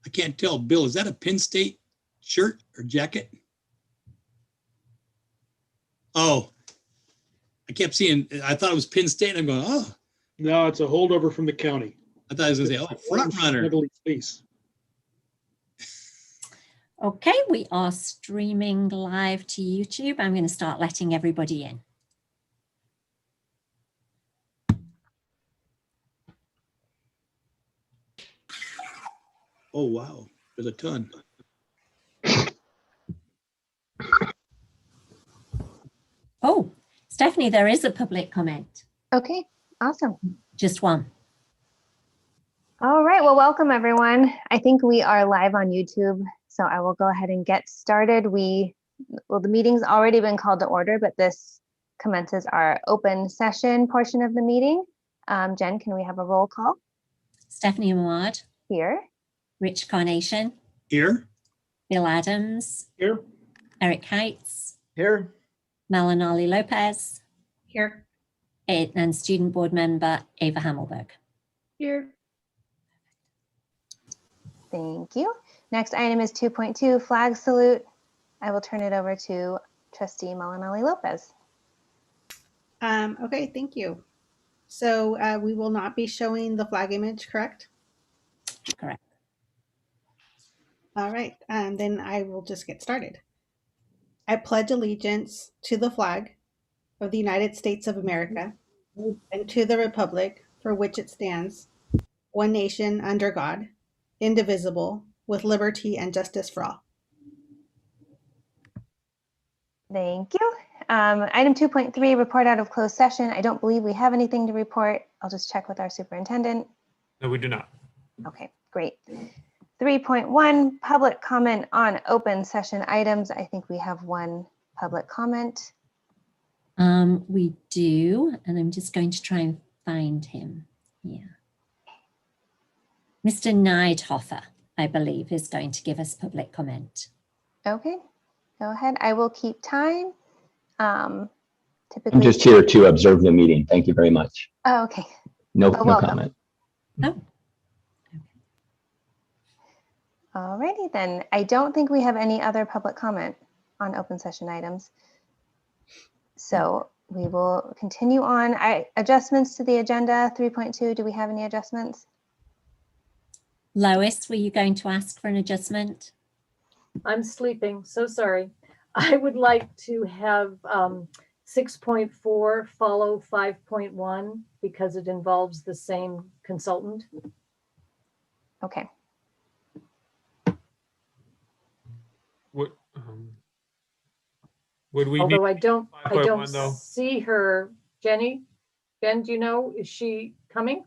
I can't tell. Bill, is that a Penn State shirt or jacket? Oh, I kept seeing, I thought it was Penn State. I'm going, oh, No, it's a holdover from the county. I thought I was going to say, oh, front runner. Space. Okay, we are streaming live to YouTube. I'm going to start letting everybody in. Oh, wow. There's a ton. Oh, Stephanie, there is a public comment. Okay, awesome. Just one. All right, well, welcome everyone. I think we are live on YouTube, so I will go ahead and get started. The meeting's already been called to order, but this commences our open session portion of the meeting. Jen, can we have a roll call? Stephanie Mawad. Here. Rich Carnation. Here. Bill Adams. Here. Eric Heitz. Here. Malinali Lopez. Here. And student board member Ava Hamelberg. Here. Thank you. Next item is 2.2, flag salute. I will turn it over to Trustee Malinali Lopez. Okay, thank you. So we will not be showing the flag image, correct? Correct. All right, then I will just get started. I pledge allegiance to the flag of the United States of America and to the republic for which it stands, one nation under God, indivisible, with liberty and justice for all. Thank you. Item 2.3, report out of closed session. I don't believe we have anything to report. I'll just check with our superintendent. No, we do not. Okay, great. 3.1, public comment on open session items. I think we have one public comment. We do, and I'm just going to try and find him here. Mr. Neidhofer, I believe, is going to give us public comment. Okay, go ahead. I will keep time. Typically, I'm just here to observe the meeting. Thank you very much. Oh, okay. No welcome. comment. Oh. Alrighty then. I don't think we have any other public comment on open session items. So we will continue on. Adjustments to the agenda 3.2. Do we have any adjustments? Lois, were you going to ask for an adjustment? I'm sleeping, so sorry. I would like to have 6.4 follow 5.1 because it involves the same consultant. Okay. Would we Although need I don't 5.1 though? see her. Jenny, Ben, do you know, is she coming?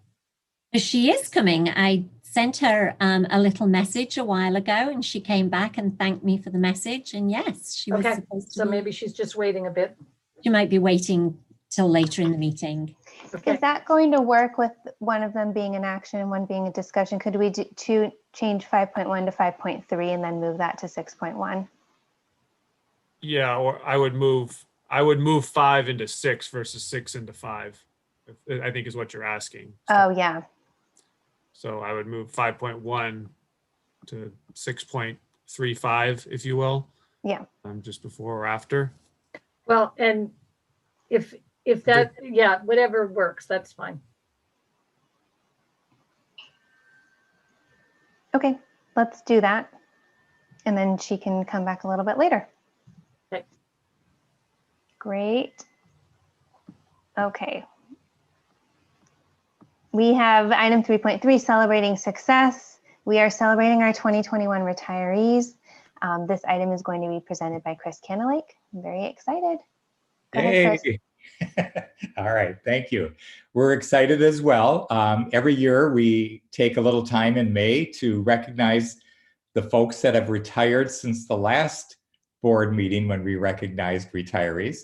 She is coming. I sent her a little message a while ago and she came back and thanked me for the message. And yes, she was Okay, supposed to. so maybe she's just waiting a bit. She might be waiting till later in the meeting. Okay. Is that going to work with one of them being an action and one being a discussion? Could we change 5.1 to 5.3 and then move that to 6.1? Yeah, or I would move 5 into 6 versus 6 into 5. I think is what you're asking. Oh, yeah. So I would move 5.1 to 6.35, if you will. Yeah. Just before or after. Well, and if that, yeah, whatever works, that's fine. Okay, let's do that. And then she can come back a little bit later. Okay. Great. Okay. We have item 3.3, celebrating success. We are celebrating our 2021 retirees. This item is going to be presented by Chris Canalake. I'm very excited. Go ahead, Chris. All right, thank you. We're excited as well. Every year we take a little time in May to recognize the folks that have retired since the last board meeting when we recognized retirees.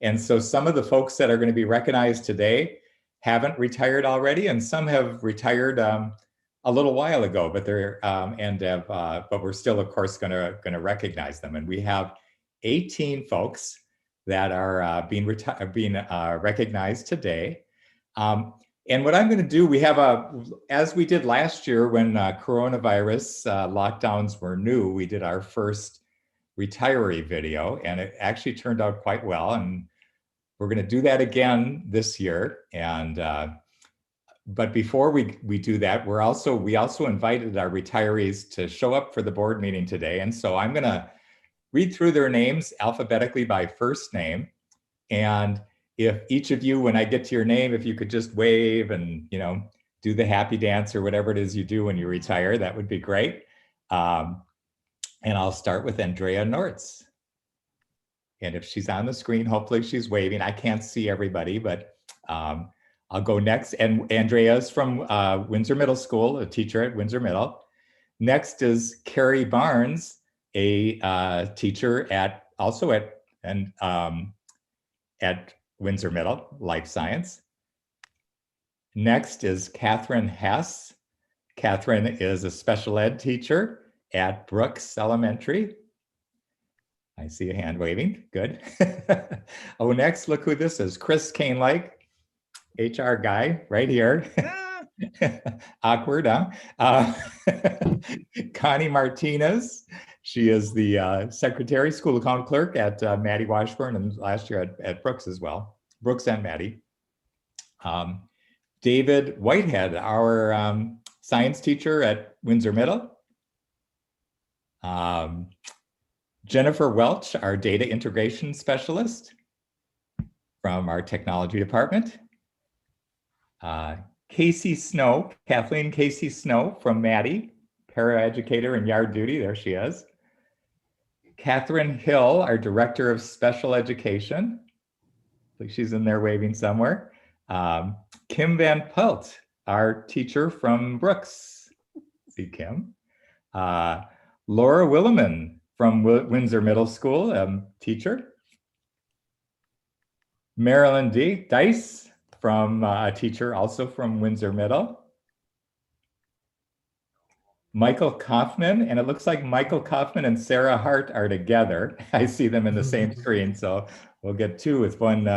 And so some of the folks that are going to be recognized today haven't retired already, and some have retired a little while ago, but they're but we're still, of course, going to recognize them. And we have 18 folks that are being recognized today. And what I'm going to do, we have as we did last year when coronavirus lockdowns were new, we did our first retiree video, and it actually turned out quite well. And we're going to do that again this year. And but before we do that, we also invited our retirees to show up for the board meeting today. And so I'm going to read through their names alphabetically by first name. And if each of you, when I get to your name, if you could just wave and, you know, do the happy dance or whatever it is you do when you retire, that would be great. And I'll start with Andrea Nortz. And if she's on the screen, hopefully she's waving. I can't see everybody, but I'll go next. And Andrea's from Windsor Middle School, a teacher at Windsor Middle. Next is Carrie Barnes, a teacher also at Windsor Middle, Life Science. Next is Catherine Hess. Catherine is a special ed teacher at Brooks Elementary. I see a hand waving, good. Oh, next, look who this is, Chris Kainlake, HR guy right here. Awkward, huh? Connie Martinez. She is the secretary, school account clerk at Maddie Washburn, and last year at Brooks as well, Brooks and Maddie. David Whitehead, our science teacher at Windsor Middle. Jennifer Welch, our data integration specialist from our technology department. Casey Snow, Kathleen Casey Snow from Maddie, paraeducator and yard duty, there she is. Catherine Hill, our director of special education. I think she's in there waving somewhere. Kim Van Pelt, our teacher from Brooks. See Kim. Laura Williman from Windsor Middle School, teacher. Marilyn Dice, from a teacher also from Windsor Middle. Michael Kaufman, and it looks like Michael Kaufman and Sarah Hart are together. I see them in the same screen, so we'll get two with one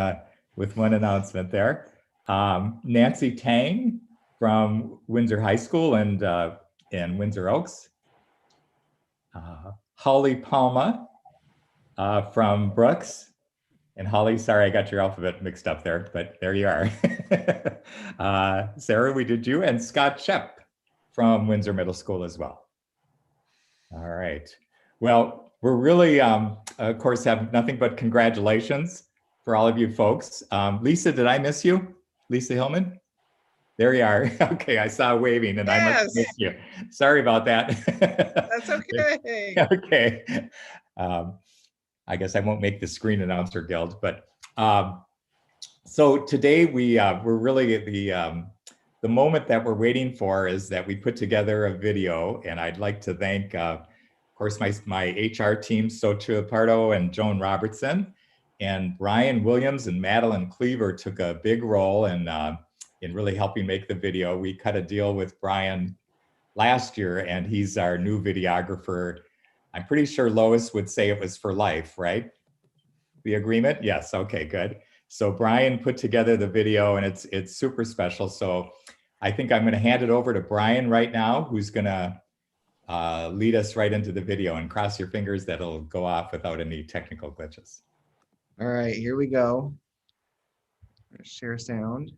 announcement there. Nancy Tang from Windsor High School and Windsor Oaks. Holly Palma from Brooks. And Holly, sorry, I got your alphabet mixed up there, but there you are. Sarah, we did you, and Scott Shep from Windsor Middle School as well. All right. Well, we're really, of course, have nothing but congratulations for all of you folks. Lisa, did I miss you? Lisa Hillman? There you are. Okay, I saw waving and I must have missed you. Sorry about that. That's okay. Okay. I guess I won't make the Screen Announcer Guild, but so today we're really at the moment that we're waiting for is that we put together a video, and I'd like to thank, of course, my HR team, Socha Pardo and Joan Robertson, and Brian Williams and Madeline Cleaver took a big role in really helping make the video. We cut a deal with Brian last year, and he's our new videographer. I'm pretty sure Lois would say it was for life, right? The agreement? Yes, okay, good. So Brian put together the video, and it's super special. So I think I'm gonna hand it over to Brian right now, who's gonna lead us right into the video, and cross your fingers that it'll go off without any technical glitches. All right, here we go. Share sound.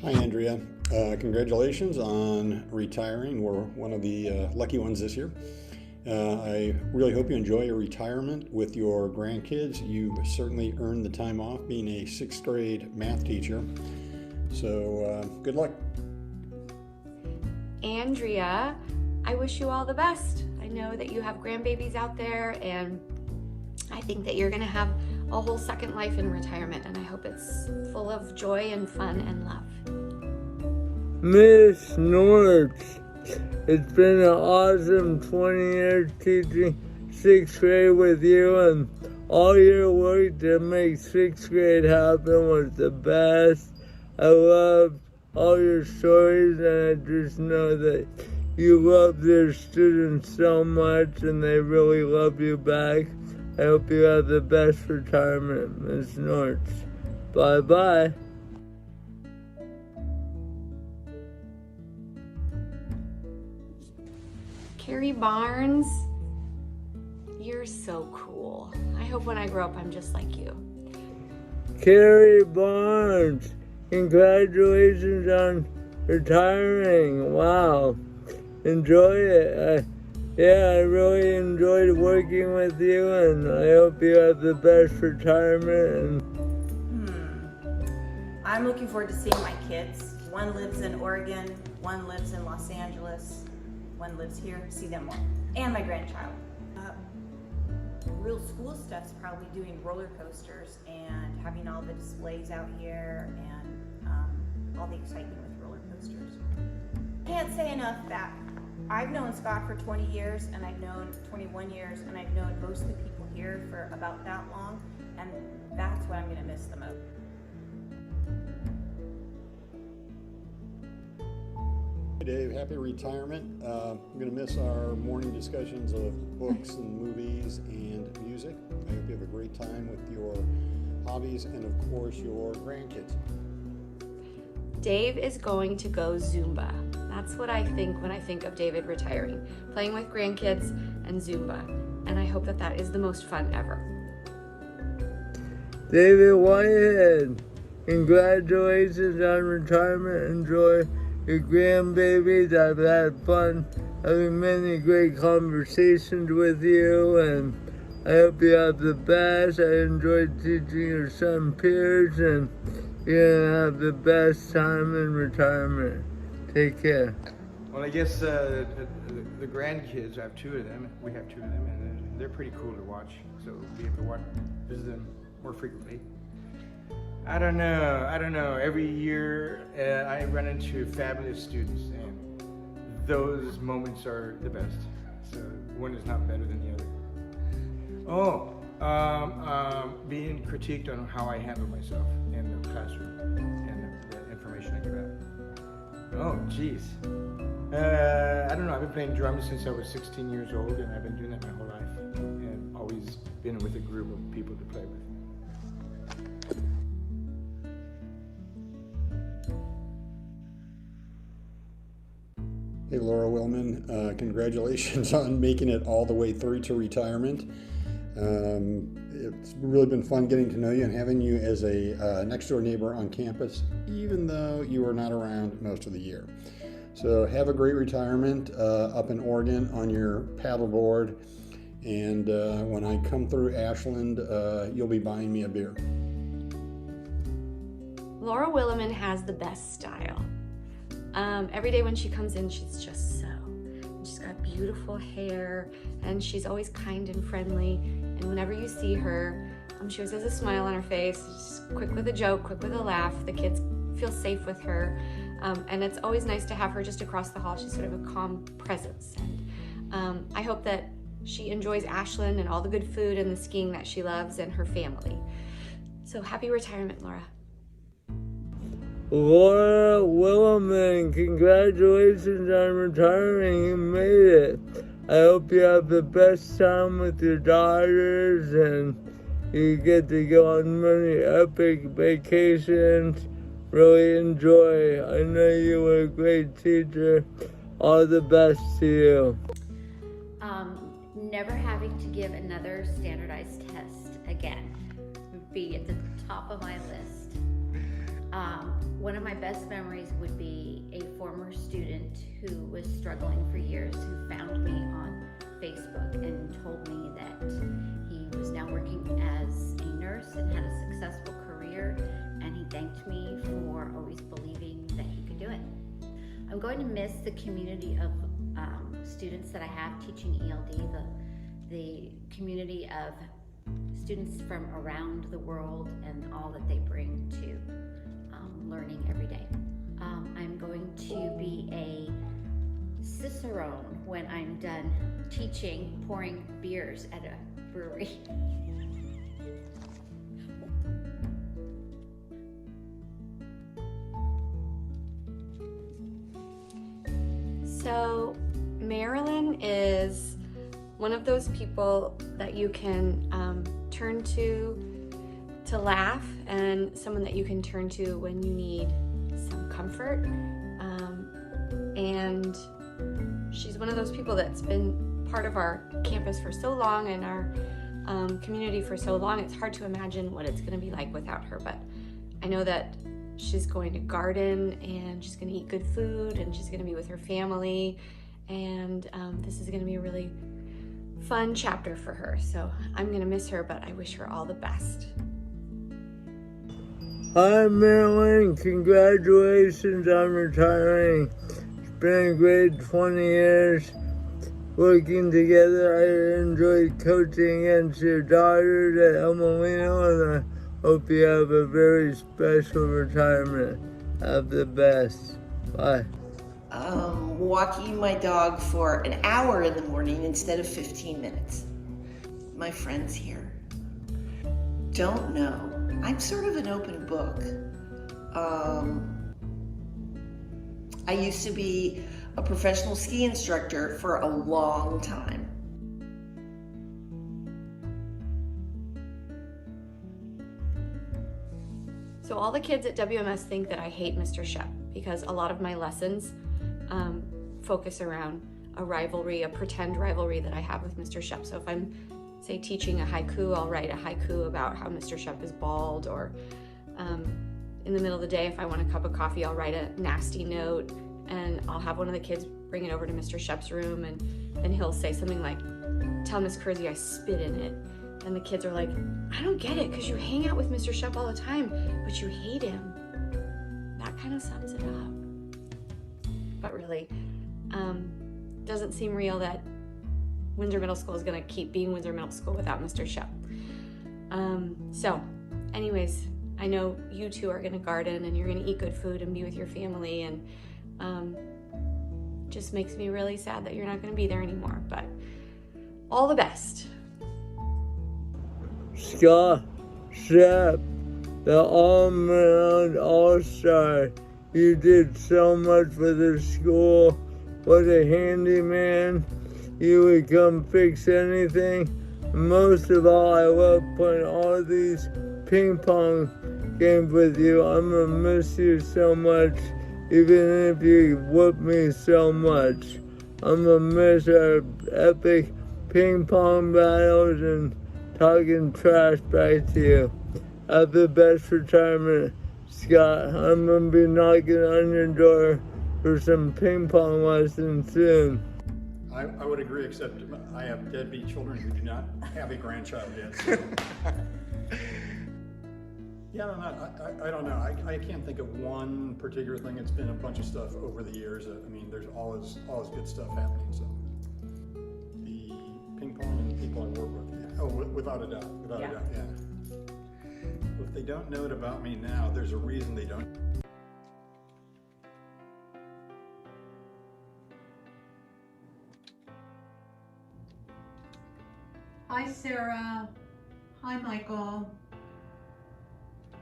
Hi, Andrea. Congratulations on retiring. We're one of the lucky ones this year. I really hope you enjoy your retirement with your grandkids. You certainly earned the time off being a 6th grade math teacher. So good luck. Andrea, I wish you all the best. I know that you have grandbabies out there, and I think that you're gonna have a whole second life in retirement, and I hope it's full of joy and fun and love. Miss Nortz, it's been an awesome 20 years teaching 6th grade with you, and all your work to make 6th grade happen was the best. I loved all your stories, and I just know that you love your students so much and they really love you back. I hope you have the best retirement, Ms. Nortz. Bye-bye. Carrie Barnes, you're so cool. I hope when I grow up, I'm just like you. Carrie Barnes, congratulations on retiring. Wow. Enjoy it. I really enjoyed working with you, and I hope you have the best retirement. I'm looking forward to seeing my kids. One lives in Oregon, one lives in Los Angeles, one lives here, see them more, and my grandchild. Real school stuff's probably doing roller coasters and having all the displays out here and all the excitement with roller coasters. Can't say enough that I've known Scott for 20 years and I've known 21 years and I've known most of the people here for about that long, and that's what I'm gonna miss the most. Hey Dave, happy retirement. I'm going to miss our morning discussions of books and movies and music. I hope you have a great time with your hobbies and of course your grandkids. Dave is going to go Zumba. That's what I think when I think of David retiring, playing with grandkids and Zumba. And I hope that that is the most fun ever. David Whitehead, congratulations on retirement. Enjoy your grandbabies. I've had fun having many great conversations with you, and I hope you have the best. I enjoyed teaching your son Piers, and you're gonna have the best time in retirement. Take care. Well, I guess the grandkids, I have two of them. We have two of them, and they're pretty cool to watch. So we'll be able to visit them more frequently. I don't know. Every year I run into fabulous students, and those moments are the best. So one is not better than the other. Being critiqued on how I handle myself in the classroom and the information I give out. Oh, geez. I don't know. I've been playing drums since I was 16 years old, and I've been doing that my whole life, and always been with a group of people to play with. Hey Laura Willman, congratulations on making it all the way through to retirement. It's really been fun getting to know you and having you as a next door neighbor on campus, even though you are not around most of the year. So have a great retirement up in Oregon on your paddleboard. And when I come through Ashland, you'll be buying me a beer. Laura Williman has the best style. Every day when she comes in, she's just she's got beautiful hair, and she's always kind and friendly. And whenever you see her, she always has a smile on her face, just quick with a joke, quick with a laugh. The kids feel safe with her. And it's always nice to have her just across the hall. She's sort of a calm presence. And I hope that she enjoys Ashland and all the good food and the skiing that she loves, and her family. So happy retirement, Laura. Laura Williman, congratulations on retiring. You made it. I hope you have the best time with your daughters and you get to go on many epic vacations. Really enjoy. I know you were a great teacher. All the best to you. Never having to give another standardized test again would be at the top of my list. One of my best memories would be a former student who was struggling for years, who found me on Facebook and told me that he was now working as a nurse and had a successful career, and he thanked me for always believing that he could do it. I'm going to miss the community of students that I have teaching ELD, the community of students from around the world and all that they bring to learning every day. I'm going to be a cicerone when I'm done teaching, pouring beers at a brewery. So Marilyn is one of those people that you can turn to laugh, and someone that you can turn to when you need some comfort. And she's one of those people that's been part of our campus for so long and our community for so long. It's hard to imagine what it's going to be like without her, but I know that she's going to garden and she's going to eat good food and she's going to be with her family, and this is going to be a really fun chapter for her. So I'm going to miss her, but I wish her all the best. Hi Marilyn, congratulations on retiring. It's been a great 20 years working together. I enjoyed coaching against your daughters at El Molino, and I hope you have a very special retirement. Have the best. Bye. Walking my dog for an hour in the morning instead of 15 minutes. My friends here don't know. I'm sort of an open book. I used to be a professional ski instructor for a long time. So all the kids at WMS think that I hate Mr. Shep because a lot of my lessons focus around a rivalry, a pretend rivalry that I have with Mr. Shep. So if I'm, say, teaching a haiku, I'll write a haiku about how Mr. Shep is bald, or in the middle of the day, if I want a cup of coffee, I'll write a nasty note and I'll have one of the kids bring it over to Mr. Shep's room, and he'll say something like, "Tell Miss Kersey I spit in it." And the kids are like, "I don't get it, because you hang out with Mr. Shep all the time, but you hate him." That kind of sums it up. But really, doesn't seem real that Windsor Middle School is going to keep being Windsor Middle School without Mr. Shep. So anyways, I know you two are going to garden and you're going to eat good food and be with your family, and just makes me really sad that you're not going to be there anymore, but all the best. Scott Shep, the all-around all-star. You did so much for the school. What a handyman. You would come fix anything. Most of all, I love playing all these ping pong games with you. I'm gonna miss you so much, even if you whoop me so much. I'm gonna miss our epic ping pong battles and talking trash back to you. Have the best retirement, Scott. I'm gonna be knocking on your door for some ping pong lessons soon. I would agree, except I have deadbeat children who do not have a grandchild yet. So. Yeah, I don't know. I can't think of one particular thing. It's been a bunch of stuff over the years. I mean, there's always good stuff happening. So the ping pong and the people I work with, yeah. Oh, without a doubt, yeah. If they don't know it about me now, there's a reason they don't. Hi, Sarah. Hi, Michael.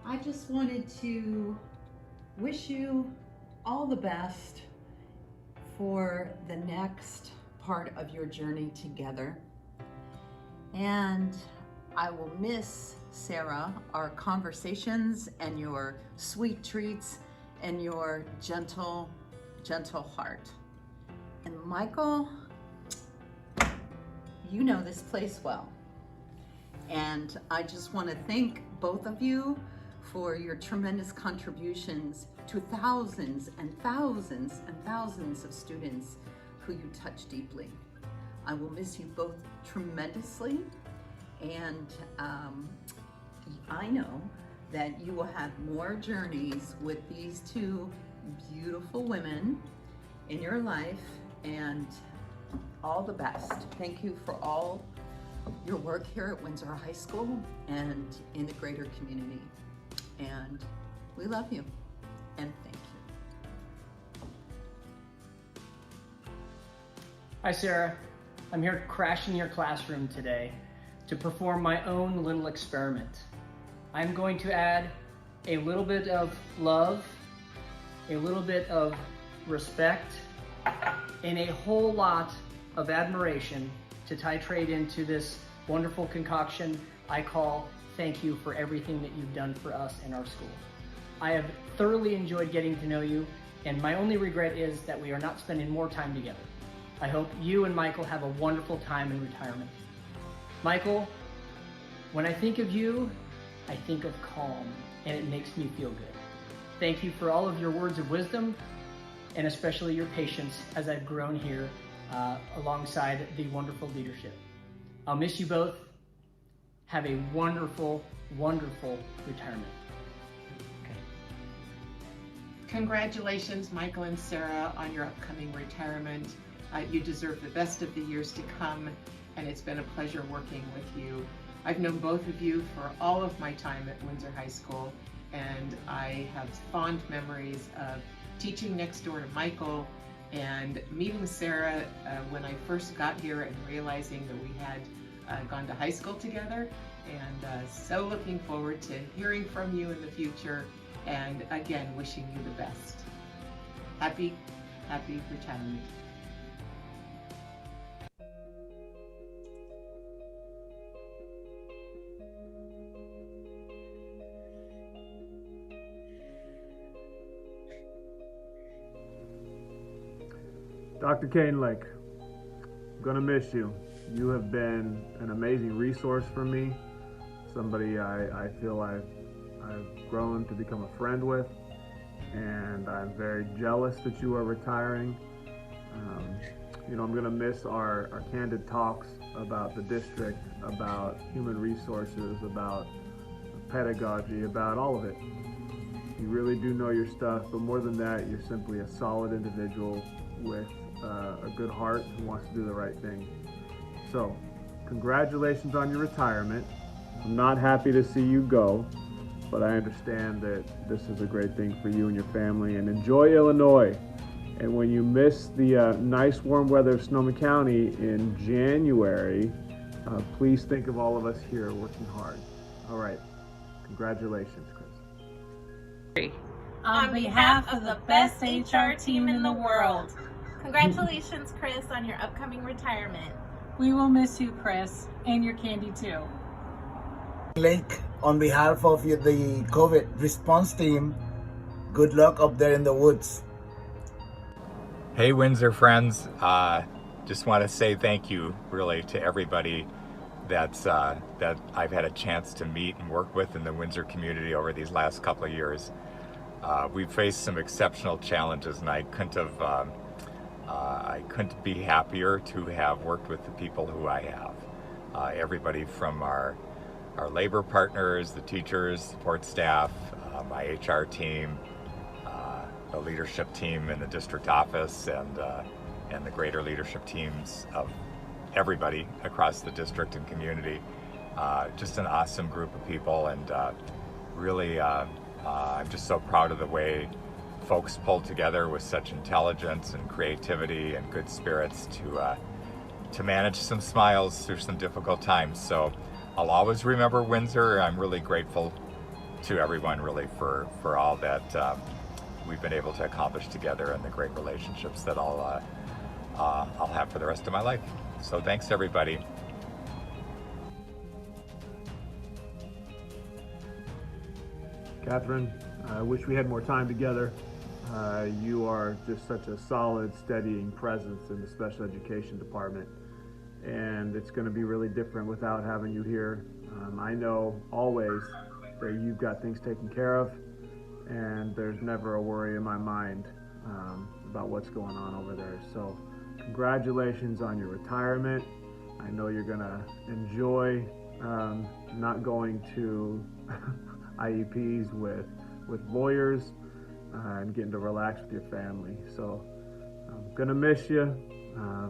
I just wanted to wish you all the best for the next part of your journey together. And I will miss, Sarah, our conversations and your sweet treats and your gentle, gentle heart. And Michael, you know this place well. And I just want to thank both of you for your tremendous contributions to thousands and thousands and thousands of students who you touch deeply. I will miss you both tremendously, and I know that you will have more journeys with these two beautiful women in your life, and all the best. Thank you for all your work here at Windsor High School and in the greater community. And we love you, and thank you. Hi, Sarah. I'm here crashing your classroom today to perform my own little experiment. I'm going to add a little bit of love, a little bit of respect, and a whole lot of admiration to titrate into this wonderful concoction I call thank you for everything that you've done for us in our school. I have thoroughly enjoyed getting to know you, and my only regret is that we are not spending more time together. I hope you and Michael have a wonderful time in retirement. Michael, when I think of you, I think of calm, and it makes me feel good. Thank you for all of your words of wisdom, and especially your patience as I've grown here alongside the wonderful leadership. I'll miss you both. Have a wonderful, wonderful retirement. Congratulations, Michael and Sarah, on your upcoming retirement. You deserve the best of the years to come, and it's been a pleasure working with you. I've known both of you for all of my time at Windsor High School, and I have fond memories of teaching next door to Michael and meeting Sarah when I first got here and realizing that we had gone to high school together, and so looking forward to hearing from you in the future, and again wishing you the best. Happy retirement. Dr. Kahnlick, I'm gonna miss you. You have been an amazing resource for me, somebody I feel I've grown to become a friend with, and I'm very jealous that you are retiring. You know, I'm gonna miss our candid talks about the district, about human resources, about pedagogy, about all of it. You really do know your stuff, but more than that, you're simply a solid individual with a good heart who wants to do the right thing. So, congratulations on your retirement. I'm not happy to see you go, but I understand that this is a great thing for you and your family, and enjoy Illinois. And when you miss the nice warm weather of Sonoma County in January, please think of all of us here working hard. All right, congratulations, Chris. On behalf of the best HR team in the world, congratulations, Chris, on your upcoming retirement. We will miss you, Chris, and your candy too. Lake, on behalf of the COVID response team, good luck up there in the woods. Hey, Windsor friends. Just want to say thank you, really, to everybody that I've had a chance to meet and work with in the Windsor community over these last couple of years. We've faced some exceptional challenges, and I couldn't be happier to have worked with the people who I have. Everybody from our labor partners, the teachers, support staff, my HR team, the leadership team in the district office, and the greater leadership teams of everybody across the district and community. Just an awesome group of people, and really I'm just so proud of the way folks pulled together with such intelligence and creativity and good spirits to manage some smiles through some difficult times. So I'll always remember Windsor. I'm really grateful to everyone, really, for all that we've been able to accomplish together, and the great relationships that I'll have for the rest of my life. So thanks, everybody. Catherine, I wish we had more time together. You are just such a solid, steadying presence in the special education department, and it's going to be really different without having you here. I know always that you've got things taken care of, and there's never a worry in my mind about what's going on over there. So congratulations on your retirement. I know you're going to enjoy not going to IEPs with lawyers and getting to relax with your family. So I'm gonna miss you.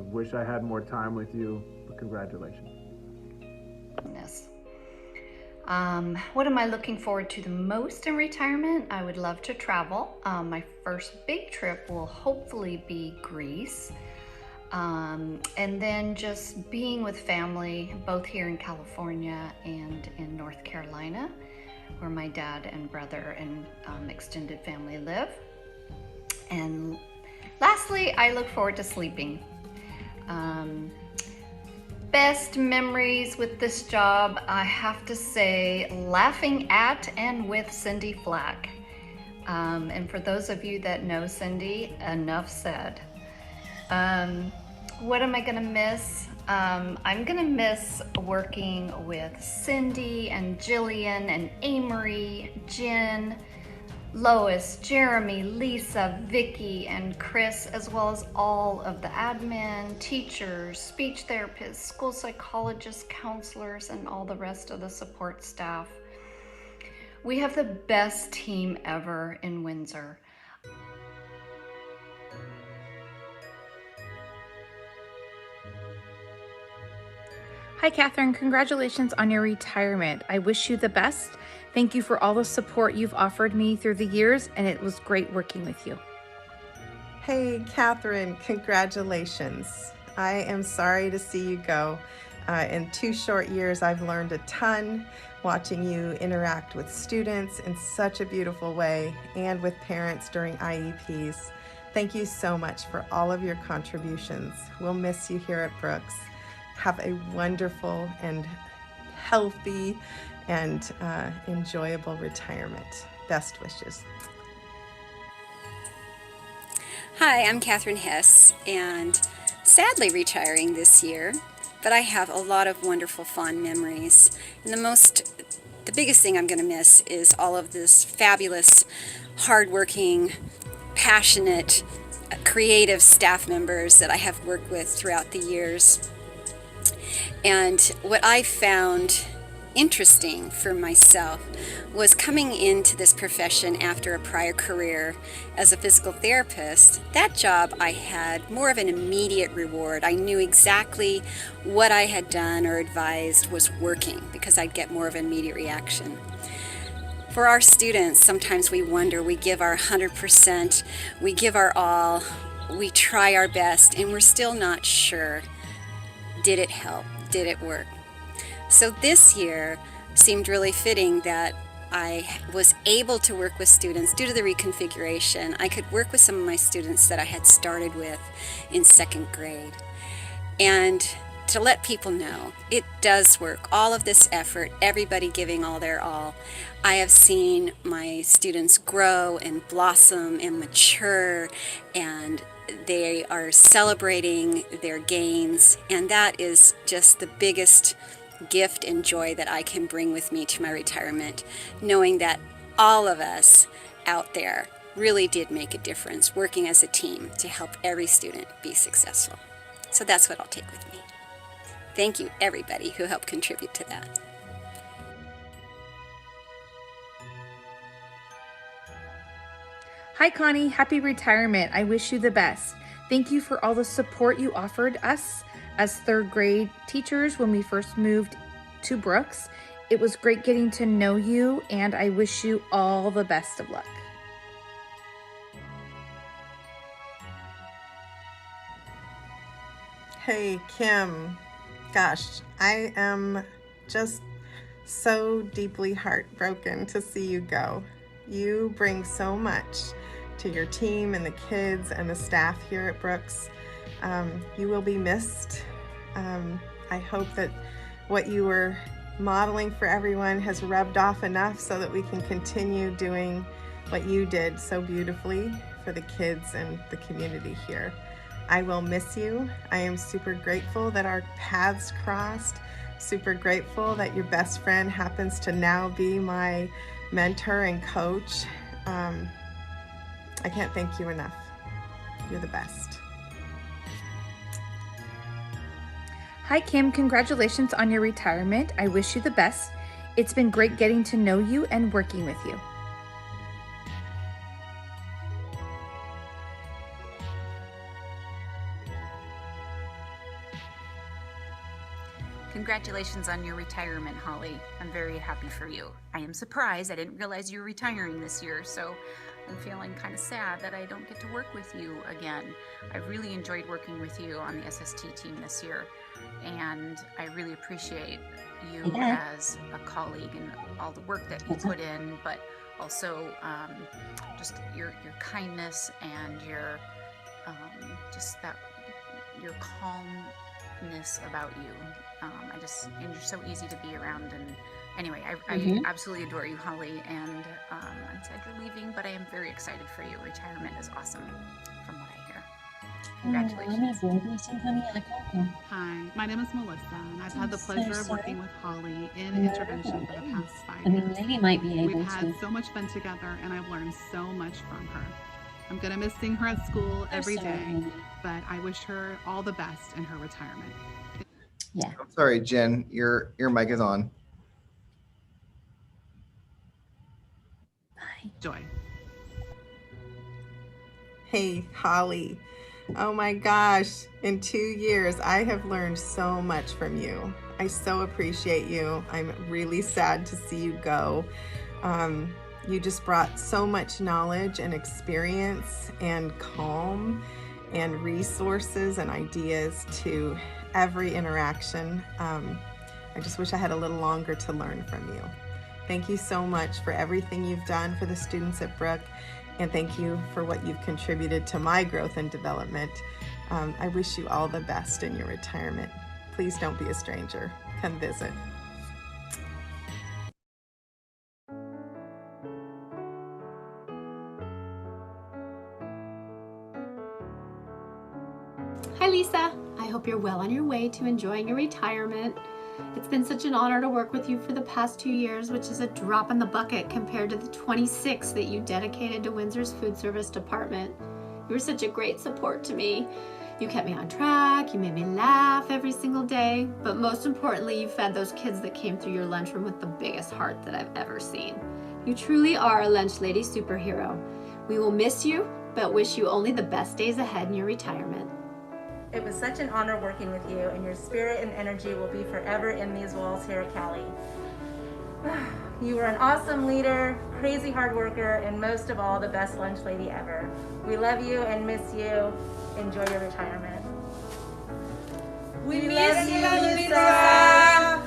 Wish I had more time with you, but congratulations. What am I looking forward to the most in retirement? I would love to travel. My first big trip will hopefully be Greece. And then just being with family, both here in California and in North Carolina, where my dad and brother and extended family live. And Lastly, I look forward to sleeping. Best memories with this job, I have to say, laughing at and with Cindy Flack. And for those of you that know Cindy, enough said. What am I gonna miss? I'm gonna miss working with Cindy and Jillian and Amory, Jen, Lois, Jeremy, Lisa, Vicky, and Chris, as well as all of the admin, teachers, speech therapists, school psychologists, counselors, and all the rest of the support staff. We have the best team ever in Windsor. Hi, Catherine. Congratulations on your retirement. I wish you the best. Thank you for all the support you've offered me through the years, and it was great working with you. Hey, Catherine, congratulations. I am sorry to see you go. In 2 short years, I've learned a ton watching you interact with students in such a beautiful way and with parents during IEPs. Thank you so much for all of your contributions. We'll miss you here at Brooks. Have a wonderful and healthy and enjoyable retirement. Best wishes. Hi, I'm Catherine Hess, and sadly retiring this year, but I have a lot of wonderful, fond memories. And the biggest thing I'm going to miss is all of this fabulous, hardworking, passionate, creative staff members that I have worked with throughout the years. And what I found interesting for myself was coming into this profession after a prior career as a physical therapist. That job, I had more of an immediate reward. I knew exactly what I had done or advised was working because I'd get more of an immediate reaction. For our students, sometimes we wonder, we give our 100%, we give our all, we try our best, and we're still not sure. Did it help? Did it work? So this year seemed really fitting that I was able to work with students due to the reconfiguration. I could work with some of my students that I had started with in 2nd grade. And to let people know, it does work. All of this effort, everybody giving all their all. I have seen my students grow and blossom and mature, and they are celebrating their gains, and that is just the biggest gift and joy that I can bring with me to my retirement, knowing that all of us out there really did make a difference working as a team to help every student be successful. So that's what I'll take with me. Thank you, everybody who helped contribute to that. Hi, Connie. Happy retirement. I wish you the best. Thank you for all the support you offered us as 3rd grade teachers when we first moved to Brooks. It was great getting to know you, and I wish you all the best of luck. Hey, Kim. Gosh, I am just so deeply heartbroken to see you go. You bring so much to your team and the kids and the staff here at Brooks. You will be missed. I hope that what you were modeling for everyone has rubbed off enough so that we can continue doing what you did so beautifully for the kids and the community here. I will miss you. I am super grateful that our paths crossed, super grateful that your best friend happens to now be my mentor and coach. I can't thank you enough. You're the best. Hi, Kim. Congratulations on your retirement. I wish you the best. It's been great getting to know you and working with you. Congratulations on your retirement, Holly. I'm very happy for you. I am surprised. I didn't realize you were retiring this year, so I'm feeling kind of sad that I don't get to work with you again. I really enjoyed working with you on the SST team this year, and I really appreciate you as a colleague and all the work that you put in, but also just your kindness and your just that your calmness about you. And you're so easy to be around. And anyway, I absolutely adore you, Holly. And I'm sad you're leaving, but I am very excited for you. Retirement is awesome, from what I hear. Congratulations. Hi, my name is Melissa, and I've had the pleasure of working with Holly in intervention for the past 5 years. Lady might be able We've had to. so much fun together, and I've learned so much from her. I'm gonna miss seeing her at school every day, but I wish her all the best in her retirement. Yeah. I'm sorry, Jen, your mic is on. Joy. Hey, Holly. Oh my gosh, in 2 years, I have learned so much from you. I so appreciate you. I'm really sad to see you go. You just brought so much knowledge and experience and calm and resources and ideas to every interaction. I just wish I had a little longer to learn from you. Thank you so much for everything you've done for the students at Brook, and thank you for what you've contributed to my growth and development. I wish you all the best in your retirement. Please don't be a stranger. Come visit. Hi Lisa, I hope you're well on your way to enjoying your retirement. It's been such an honor to work with you for the past 2 years, which is a drop in the bucket compared to the 26 that you dedicated to Windsor's food service department. You were such a great support to me. You kept me on track, you made me laugh every single day, but most importantly, you fed those kids that came through your lunchroom with the biggest heart that I've ever seen. You truly are a lunch lady superhero. We will miss you, but wish you only the best days ahead in your retirement. It was such an honor working with you, and your spirit and energy will be forever in these walls here at Cali. You were an awesome leader, crazy hard worker, and most of all, the best lunch lady ever. We love you and miss you. Enjoy your retirement. We miss you, Lisa!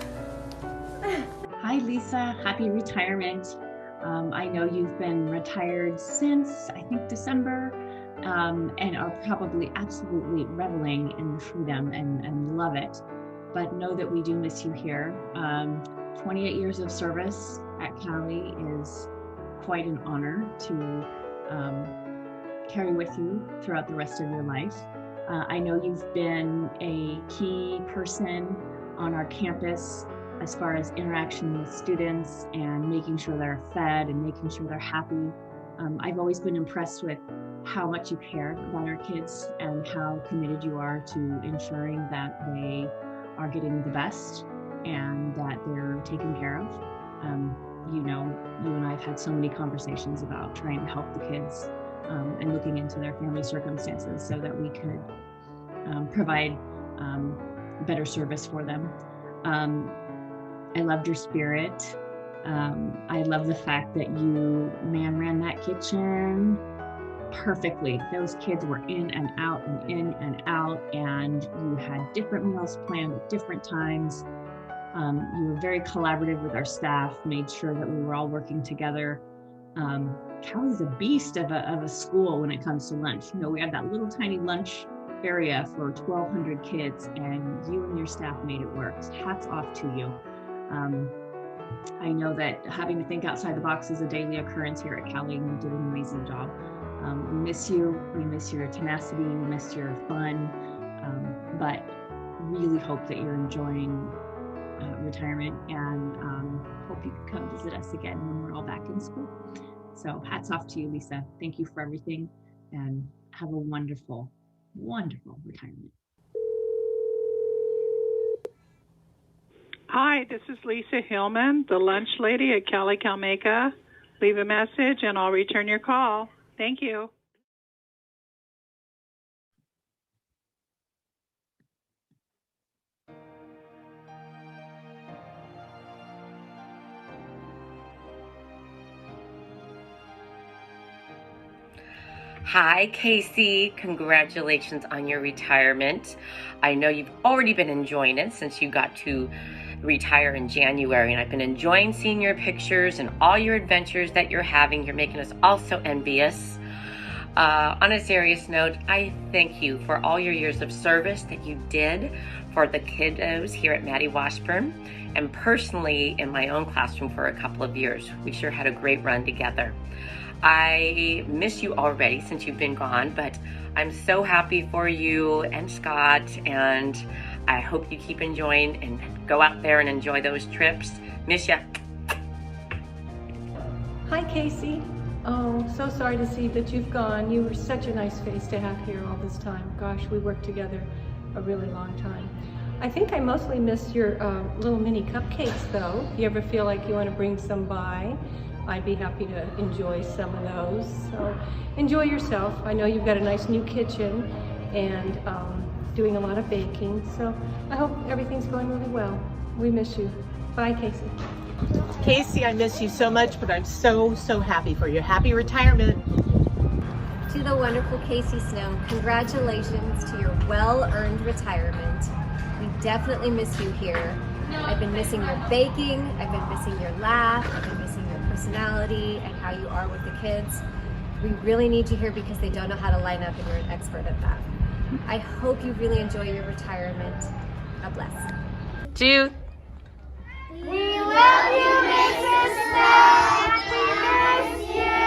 Hi, Lisa. Happy retirement. I know you've been retired since, I think, December. And are probably absolutely reveling in the freedom and love it. But know that we do miss you here. 28 years of service at Cali is quite an honor to carry with you throughout the rest of your life. I know you've been a key person on our campus as far as interaction with students and making sure they're fed and making sure they're happy. I've always been impressed with how much you care about our kids and how committed you are to ensuring that they are getting the best and that they're taken care of. You know, you and I have had so many conversations about trying to help the kids and looking into their family circumstances so that we could provide better service for them. I loved your spirit. I love the fact that you ran that kitchen perfectly. Those kids were in and out and in and out, and you had different meals planned at different times. You were very collaborative with our staff, made sure that we were all working together. Cali's a beast of a school when it comes to lunch. You know, we had that little tiny lunch area for 1,200 kids, and you and your staff made it work. Hats off to you. I know that having to think outside the box is a daily occurrence here at Cali, and you did an amazing job. We miss you, we miss your tenacity, we miss your fun, but really hope that you're enjoying retirement, and hope you can come visit us again when we're all back in school. So hats off to you, Lisa. Thank you for everything, and have a wonderful, wonderful retirement. Hi, this is Lisa Hillman, the lunch lady at Cali Calmeca. Leave a message and I'll return your call. Thank you. Hi, Casey. Congratulations on your retirement. I know you've already been enjoying it since you got to retire in January, and I've been enjoying seeing your pictures and all your adventures that you're having. You're making us all so envious. On a serious note, I thank you for all your years of service that you did for the kiddos here at Maddie Washburn, and personally in my own classroom for a couple of years. We sure had a great run together. I miss you already since you've been gone, but I'm so happy for you and Scott, and I hope you keep enjoying and go out there and enjoy those trips. Miss ya. Hi, Casey. Oh, so sorry to see that you've gone. You were such a nice face to have here all this time. Gosh, we worked together a really long time. I think I mostly miss your little mini cupcakes, though. If you ever feel like you want to bring some by, I'd be happy to enjoy some of those. So enjoy yourself. I know you've got a nice new kitchen and doing a lot of baking. So I hope everything's going really well. We miss you. Bye, Casey. Casey, I miss you so much, but I'm so happy for you. Happy retirement. To the wonderful Casey Snow, congratulations to your well-earned retirement. We definitely miss you here. I've been missing your baking, I've been missing your laugh, I've been missing your personality and how you are with the kids. We really need you here because they don't know how to line up and you're an expert at that. I hope you really enjoy your retirement. God bless. Two. We love you, Mrs. Snow. We miss you.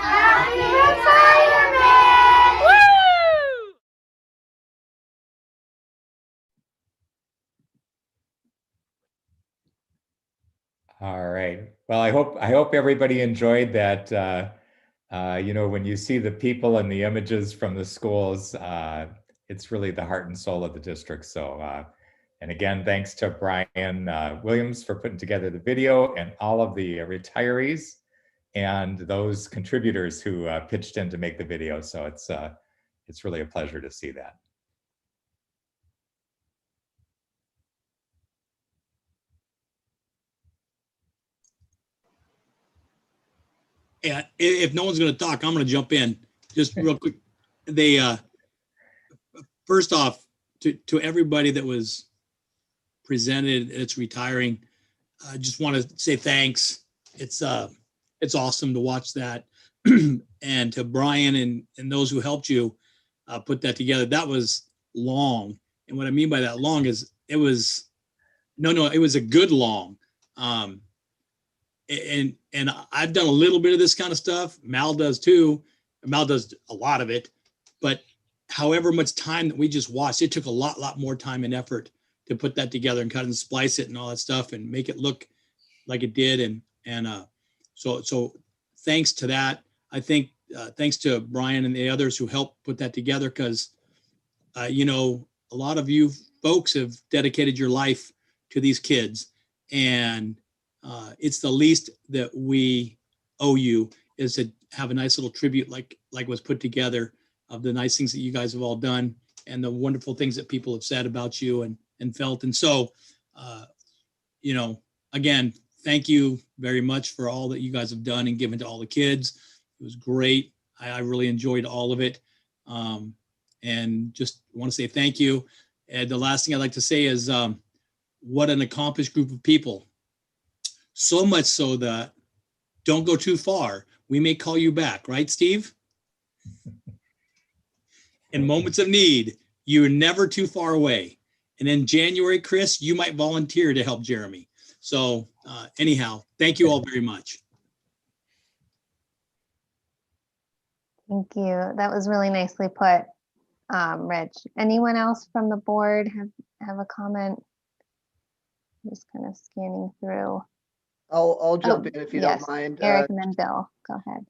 Happy retirement. Woo! All right. Well, I hope everybody enjoyed that. When you see the people and the images from the schools, it's really the heart and soul of the district. So, and again, thanks to Brian Williams for putting together the video, and all of the retirees and those contributors who pitched in to make the video. So it's really a pleasure to see that. Yeah, if no one's going to talk, I'm going to jump in just real quick. First off, to everybody that was presented, it's retiring. I just want to say thanks. It's awesome to watch that. And to Brian and those who helped you put that together, that was long. And what I mean by that long is it was a good long. And I've done a little bit of this kind of stuff. Mal does too. Mal does a lot of it, but however much time that we just watched, it took a lot more time and effort to put that together and cut and splice it and all that stuff and make it look like it did. So thanks to that. I think thanks to Brian and the others who helped put that together, because a lot of you folks have dedicated your life to these kids, and it's the least that we owe you is to have a nice little tribute like was put together of the nice things that you guys have all done and the wonderful things that people have said about you and felt. And so, again, thank you very much for all that you guys have done and given to all the kids. It was great. I really enjoyed all of it. And just want to say thank you. And the last thing I'd like to say is what an accomplished group of people. So much so that don't go too far. We may call you back, right, Steve? In moments of need, you're never too far away. And in January, Chris, you might volunteer to help Jeremy. So anyhow, thank you all very much. Thank you. That was really nicely put, Rich. Anyone else from the board have a comment? I'm just kind of scanning through. I'll jump in if you don't mind. Eric and then Bill, go ahead.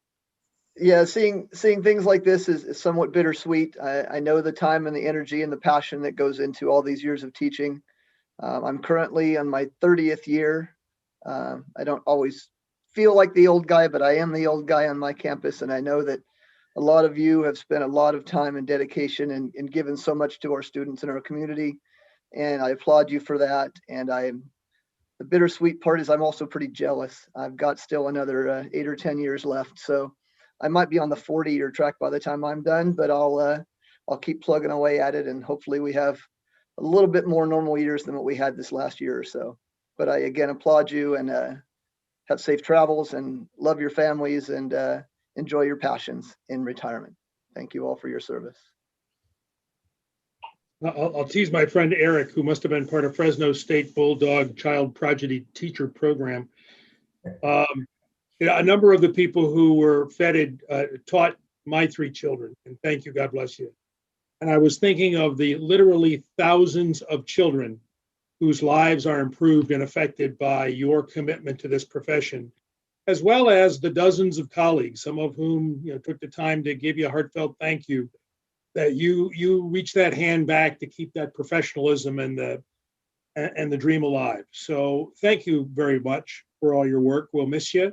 Yeah, seeing things like this is somewhat bittersweet. I know the time and the energy and the passion that goes into all these years of teaching. I'm currently on my 30th year. I don't always feel like the old guy, but I am the old guy on my campus. And I know that a lot of you have spent a lot of time and dedication and given so much to our students in our community. And I applaud you for that. And the bittersweet part is I'm also pretty jealous. I've got still another 8 or 10 years left. So I might be on the 40-year track by the time I'm done, but I'll keep plugging away at it. And hopefully we have a little bit more normal years than what we had this last year or so. But I, again, applaud you and have safe travels and love your families and enjoy your passions in retirement. Thank you all for your service. I'll tease my friend Eric, who must have been part of Fresno State Bulldog Child Prodigy Teacher Program. A number of the people who were feted taught my 3 children, and thank you, God bless you. And I was thinking of the literally thousands of children whose lives are improved and affected by your commitment to this profession, as well as the dozens of colleagues, some of whom took the time to give you a heartfelt thank you, that you reach that hand back to keep that professionalism and the dream alive. So thank you very much for all your work. We'll miss you.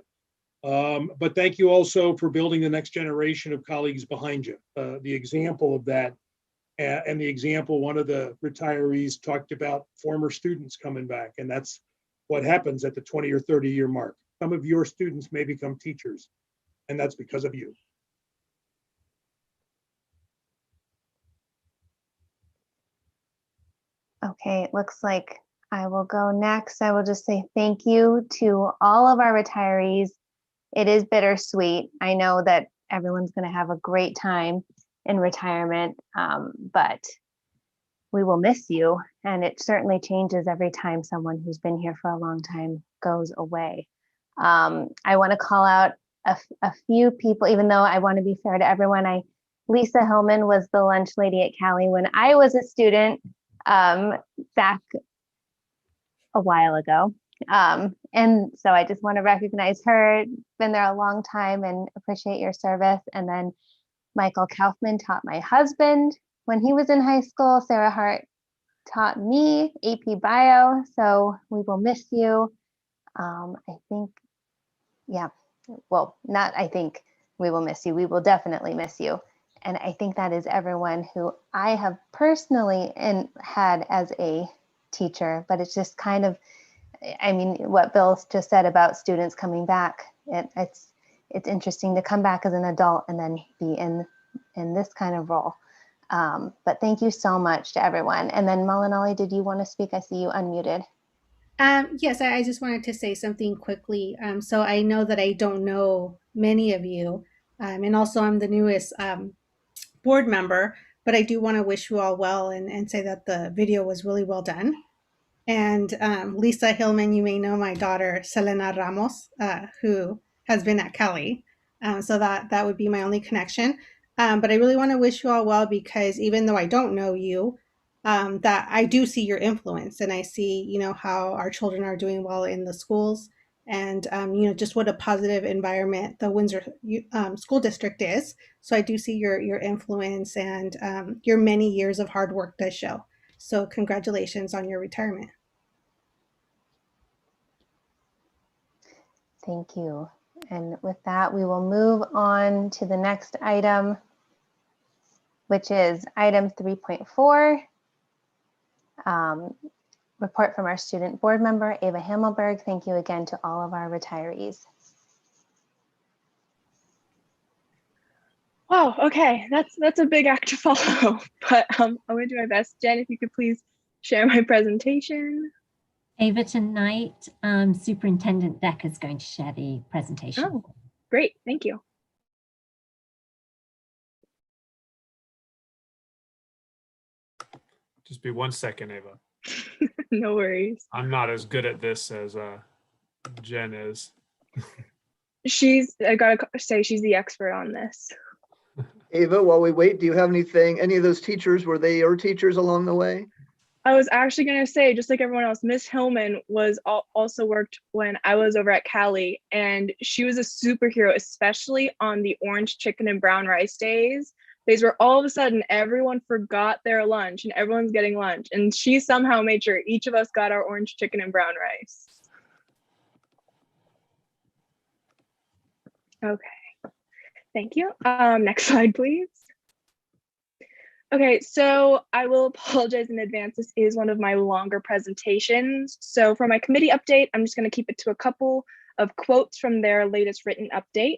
But thank you also for building the next generation of colleagues behind you. The example of that, and the example, one of the retirees talked about former students coming back, and that's what happens at the 20 or 30 year mark. Some of your students may become teachers, and that's because of you. Okay, it looks like I will go next. I will just say thank you to all of our retirees. It is bittersweet. I know that everyone's going to have a great time in retirement, but we will miss you. And it certainly changes every time someone who's been here for a long time goes away. I want to call out a few people, even though I want to be fair to everyone. Lisa Hillman was the lunch lady at Cali when I was a student back a while ago. And so I just want to recognize her, been there a long time, and appreciate your service. And then Michael Kaufman taught my husband when he was in high school. Sarah Hart taught me AP Bio. So we will miss you. I think, yeah, well, not I think we will miss you. We will definitely miss you. And I think that is everyone who I have personally had as a teacher, but it's just kind of, I mean, what Bill just said about students coming back, it's interesting to come back as an adult and then be in this kind of role. But thank you so much to everyone. And then Malinali, did you want to speak? I see you unmuted. Yes, I just wanted to say something quickly. So I know that I don't know many of you, and also I'm the newest board member, but I do want to wish you all well and say that the video was really well done. And Lisa Hillman, you may know my daughter, Selena Ramos, who has been at Cali. So that would be my only connection. But I really want to wish you all well, because even though I don't know you, that I do see your influence, and I see, how our children are doing well in the schools, and, just what a positive environment the Windsor School District is. So I do see your influence, and your many years of hard work does show. So congratulations on your retirement. Thank you. And with that, we will move on to the next item, which is item 3.4. Report from our student board member, Ava Hamelberg. Thank you again to all of our retirees. Wow, okay, that's a big act to follow, but I'm gonna do my best. Jen, if you could please share my presentation. Ava, tonight, Superintendent Deck is going to share the presentation. Oh, great, thank you. Just be 1 second, Ava. No worries. I'm not as good at this as Jen is. I gotta say, she's the expert on this. Ava, while we wait, do you have any of those teachers, were they your teachers along the way? I was actually gonna say, just like everyone else, Miss Hillman was also worked when I was over at Cali, and she was a superhero, especially on the orange chicken and brown rice days. Days where all of a sudden everyone forgot their lunch and everyone's getting lunch, and she somehow made sure each of us got our orange chicken and brown rice. Okay, thank you. Next slide, please. Okay, so I will apologize in advance. This is one of my longer presentations. So for my committee update, I'm just going to keep it to a couple of quotes from their latest written update.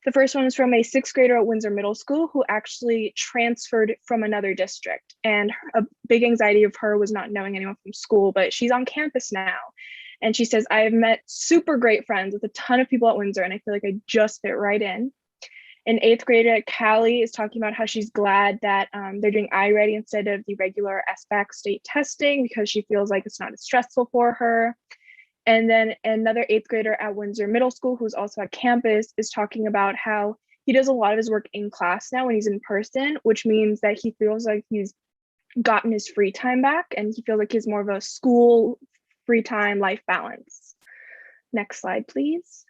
The first one is from a 6th grader at Windsor Middle School who actually transferred from another district. And a big anxiety of her was not knowing anyone from school, but she's on campus now. And she says, I have met super great friends with a ton of people at Windsor, and I feel like I just fit right in. In 8th grade, Callie is talking about how she's glad that they're doing iReady instead of the regular SBAC state testing because she feels like it's not as stressful for her. And then another 8th grader at Windsor Middle School, who's also at campus, is talking about how he does a lot of his work in class now when he's in person, which means that he feels like he's gotten his free time back and he feels like he's more of a school free time life balance. Next slide, please.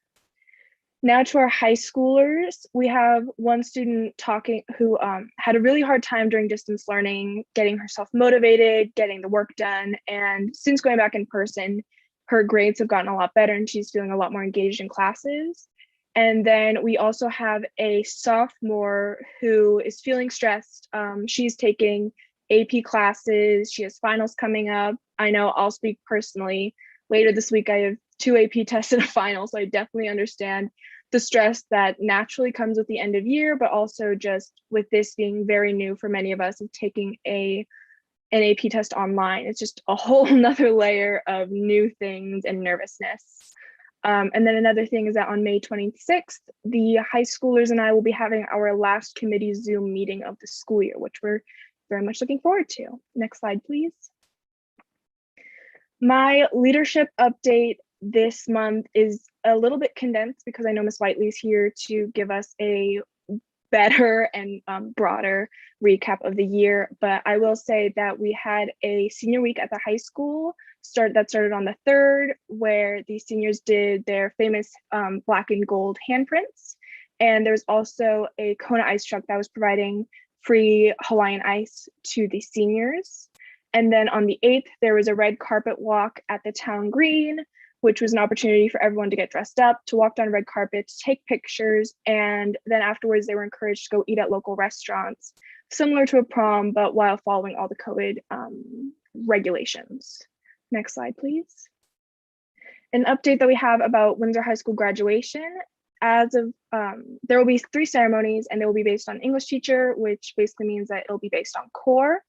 Now to our high schoolers, we have one student talking who had a really hard time during distance learning, getting herself motivated, getting the work done. And since going back in person, her grades have gotten a lot better and she's feeling a lot more engaged in classes. And then we also have a sophomore who is feeling stressed. She's taking AP classes. She has finals coming up. I know I'll speak personally. Later this week, I have 2 AP tests and a final, so I definitely understand the stress that naturally comes with the end of year, but also just with this being very new for many of us of taking an AP test online. It's just a whole nother layer of new things and nervousness. And then another thing is that on May 26th, the high schoolers and I will be having our last committee Zoom meeting of the school year, which we're very much looking forward to. Next slide, please. My leadership update this month is a little bit condensed because I know Ms. Whiteley is here to give us a better and broader recap of the year. But I will say that we had a senior week at the high school that started on the 3rd, where the seniors did their famous black and gold handprints. And there's also a Kona ice truck that was providing free Hawaiian ice to the seniors. And then on the 8th, there was a red carpet walk at the town green, which was an opportunity for everyone to get dressed up, to walk down red carpet, to take pictures. And then afterwards, they were encouraged to go eat at local restaurants, similar to a prom, but while following all the COVID regulations. Next slide, please. An update that we have about Windsor High School graduation. As of, there will be 3 ceremonies and they will be based on English teacher, which basically means that it'll be based on core.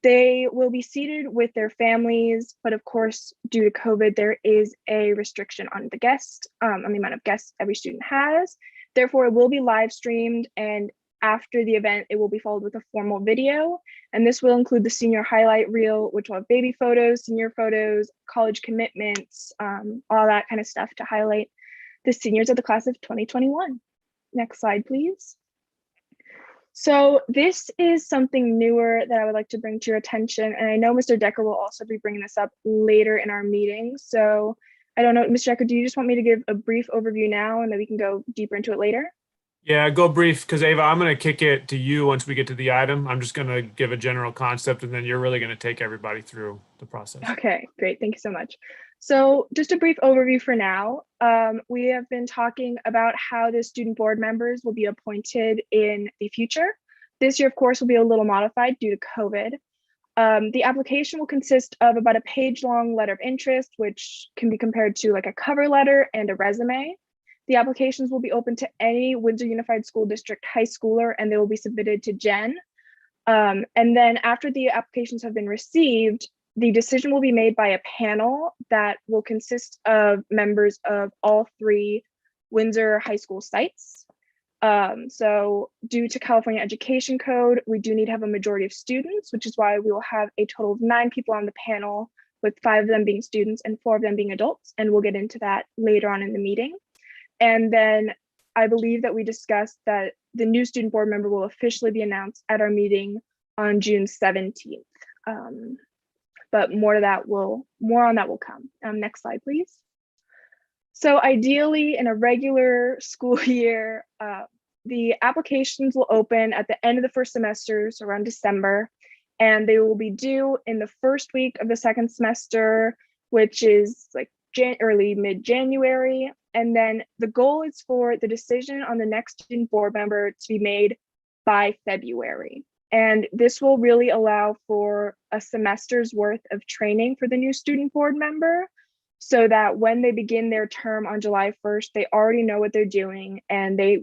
They will be seated with their families, but of course, due to COVID, there is a restriction on the guests, on the amount of guests every student has. Therefore, it will be live streamed, and after the event, it will be followed with a formal video. And this will include the senior highlight reel, which will have baby photos, senior photos, college commitments, all that kind of stuff to highlight the seniors of the class of 2021. Next slide, please. So this is something newer that I would like to bring to your attention. And I know Mr. Decker will also be bringing this up later in our meeting. So I don't know, Mr. Decker, do you just want me to give a brief overview now and then we can go deeper into it later? Yeah, go brief, because Ava, I'm going to kick it to you once we get to the item. I'm just going to give a general concept and then you're really going to take everybody through the process. Okay, great. Thank you so much. So just a brief overview for now. We have been talking about how the student board members will be appointed in the future. This year, of course, will be a little modified due to COVID. The application will consist of about a page-long letter of interest, which can be compared to like a cover letter and a resume. The applications will be open to any Windsor Unified School District high schooler, and they will be submitted to Jen. And then after the applications have been received, the decision will be made by a panel that will consist of members of all 3 Windsor high school sites. So due to California Education Code, we do need to have a majority of students, which is why we will have a total of 9 people on the panel, with 5 of them being students and 4 of them being adults. And we'll get into that later on in the meeting. And then I believe that we discussed that the new student board member will officially be announced at our meeting on June 17th. But more on that will come. Next slide, please. So ideally, in a regular school year, the applications will open at the end of the first semester, so around December, and they will be due in the first week of the second semester, which is like early mid-January. And then the goal is for the decision on the next student board member to be made by February. And this will really allow for a semester's worth of training for the new student board member, so that when they begin their term on July 1st, they already know what they're doing and they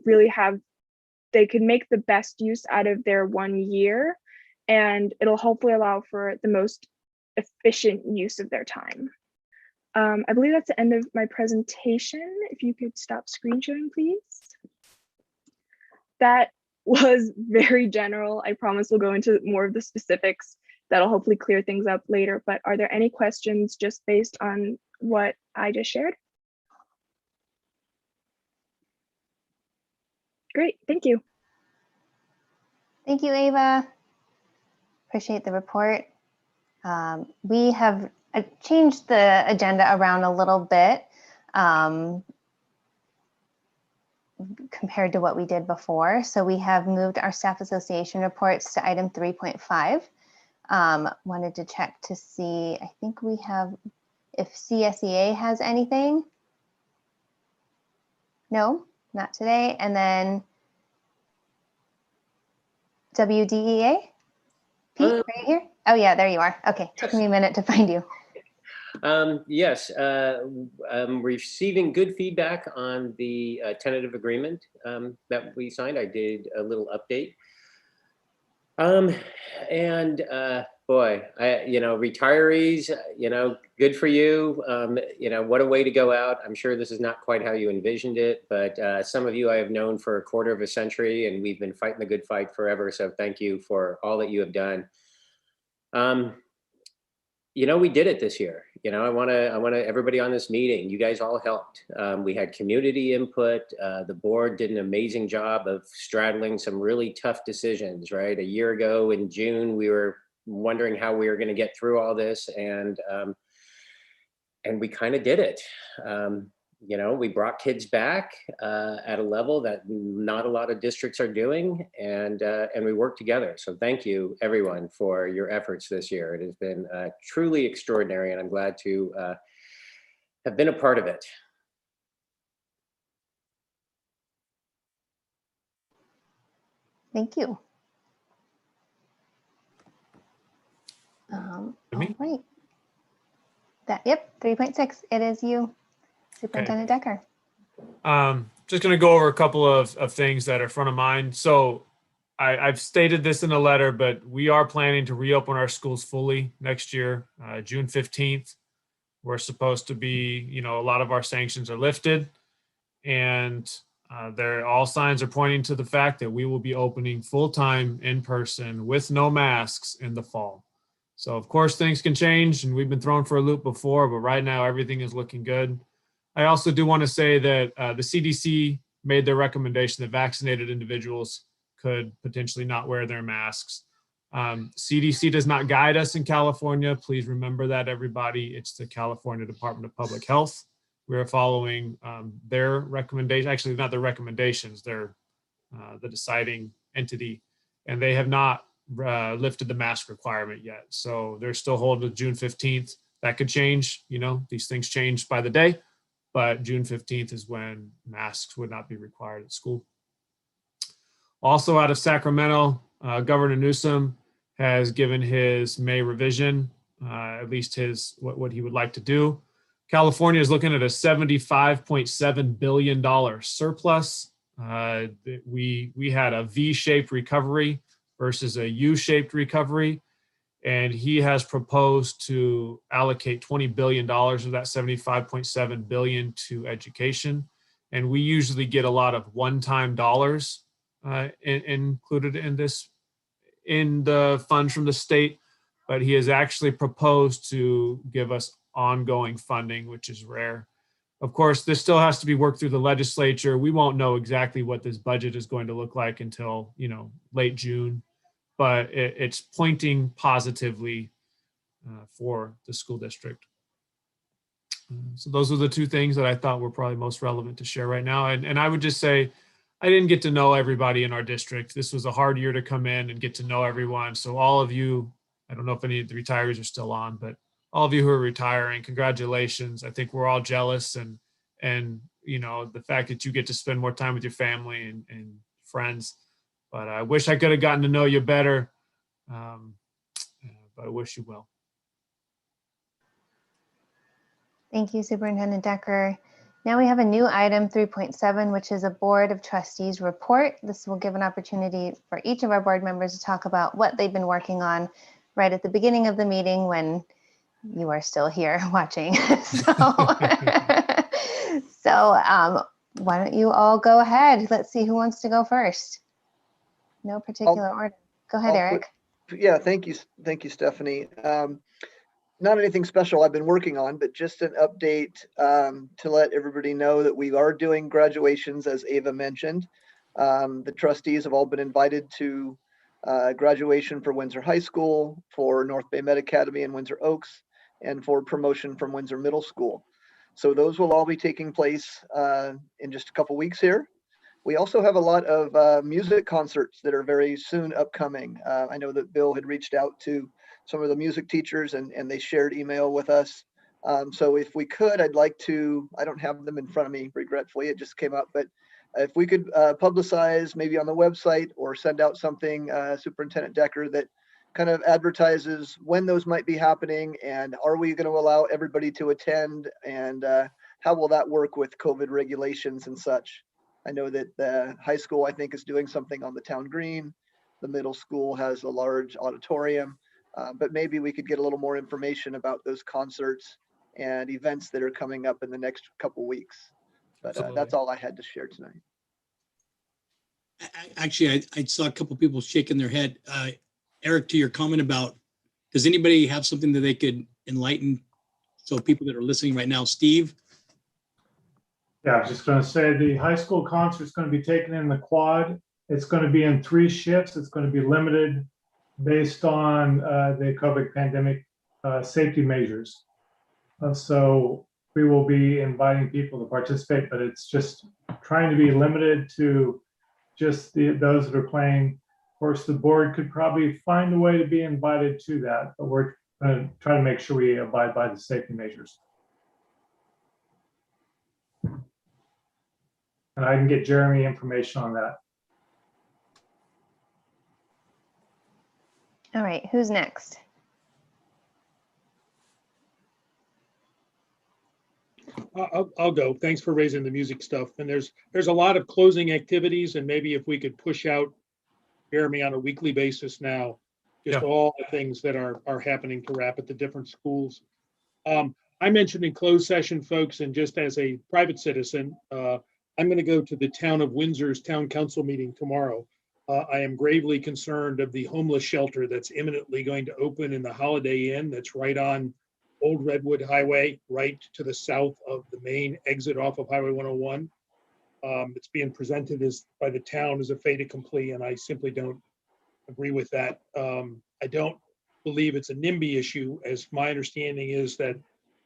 can make the best use out of their 1 year, and it'll hopefully allow for the most efficient use of their time. I believe that's the end of my presentation. If you could stop screen sharing, please. that was very general. I promise we'll go into more of the specifics that'll hopefully clear things up later. But are there any questions just based on what I just shared? Great, thank you. Thank you, Ava. Appreciate the report. We have changed the agenda around a little bit compared to what we did before. So we have moved our staff association reports to item 3.5. Wanted to check to see, I think we have, if CSEA has anything. No, not today. And then WDEA? Pete, right here? Oh yeah, there you are. Okay, took me a minute to find you. Yes, I'm receiving good feedback on the tentative agreement that we signed. I did a little update. Boy, retirees, good for you. What a way to go out. I'm sure this is not quite how you envisioned it, but some of you I have known for a quarter of a century, and we've been fighting the good fight forever. So thank you for all that you have done. We did it this year. I want to everybody on this meeting, you guys all helped. We had community input. The board did an amazing job of straddling some really tough decisions, right? A year ago in June, we were wondering how we were going to get through all this, and we kind of did it. We brought kids back at a level that not a lot of districts are doing, and we worked together. So thank you, everyone, for your efforts this year. It has been truly extraordinary, and I'm glad to have been a part of it. Thank you. All right. Yep, 3.6. It is you, Superintendent Decker. Just going to go over a couple of things that are front of mind. So I've stated this in the letter, but we are planning to reopen our schools fully next year, June 15th. We're supposed to be, a lot of our sanctions are lifted, and all signs are pointing to the fact that we will be opening full-time in person with no masks in the fall. So of course things can change, and we've been thrown for a loop before, but right now everything is looking good. I also do want to say that the CDC made their recommendation that vaccinated individuals could potentially not wear their masks. CDC does not guide us in California. Please remember that, everybody. It's the California Department of Public Health. We're following their recommendation, actually not their recommendations, they're the deciding entity, and they have not lifted the mask requirement yet. So they're still holding to June 15th. That could change, these things change by the day, but June 15th is when masks would not be required at school. Also out of Sacramento, Governor Newsom has given his May revision, at least what he would like to do. California is looking at a $75.7 billion surplus. We had a V-shaped recovery versus a U-shaped recovery. And he has proposed to allocate $20 billion of that $75.7 billion to education. And we usually get a lot of one-time dollars included in this, in the funds from the state, but he has actually proposed to give us ongoing funding, which is rare. Of course, this still has to be worked through the legislature. We won't know exactly what this budget is going to look like until, late June. But it's pointing positively for the school district. So those are the two things that I thought were probably most relevant to share right now. And I would just say, I didn't get to know everybody in our district. This was a hard year to come in and get to know everyone. So all of you, I don't know if any of the retirees are still on, but all of you who are retiring, congratulations. I think we're all jealous, and the fact that you get to spend more time with your family and friends. But I wish I could have gotten to know you better, but I wish you well. Thank you, Superintendent Decker. Now we have a new item, 3.7, which is a Board of Trustees report. This will give an opportunity for each of our board members to talk about what they've been working on right at the beginning of the meeting when you are still here watching. So why don't you all go ahead? Let's see who wants to go first. No particular order. Go ahead, Eric. Yeah, thank you, Stephanie. Not anything special I've been working on, but just an update to let everybody know that we are doing graduations, as Ava mentioned. The trustees have all been invited to graduation for Windsor High School, for North Bay Med Academy in Windsor Oaks, and for promotion from Windsor Middle School. So those will all be taking place in just a couple weeks here. We also have a lot of music concerts that are very soon upcoming. I know that Bill had reached out to some of the music teachers and they shared email with us. So if we could, I'd like to, I don't have them in front of me, regretfully, it just came up, but if we could publicize maybe on the website or send out something, Superintendent Decker, that kind of advertises when those might be happening and are we going to allow everybody to attend, and how will that work with COVID regulations and such. I know that the high school, I think, is doing something on the town green. The middle school has a large auditorium, but maybe we could get a little more information about those concerts and events that are coming up in the next couple weeks. But that's all I had to share tonight. Actually, I saw a couple people shaking their head. Eric, to your comment about, does anybody have something that they could enlighten? So people that are listening right now, Steve? Yeah, I was just going to say the high school concert is going to be taken in the quad. It's going to be in 3 shifts. It's going to be limited based on the COVID pandemic safety measures. So we will be inviting people to participate, but it's just trying to be limited to just those that are playing. Of course, the board could probably find a way to be invited to that, but we're going to try to make sure we abide by the safety measures. And I can get Jeremy information on that. All right, who's next? I'll go. Thanks for raising the music stuff. And there's a lot of closing activities, and maybe if we could push out Jeremy on a weekly basis now, just all the things that are happening to wrap at the different schools. I mentioned in closed session, folks, and just as a private citizen, I'm going to go to the town of Windsor's town council meeting tomorrow. I am gravely concerned of the homeless shelter that's imminently going to open in the Holiday Inn that's right on Old Redwood Highway, right to the south of the main exit off of Highway 101. It's being presented by the town as a fait accompli, and I simply don't agree with that. I don't believe it's a NIMBY issue, as my understanding is that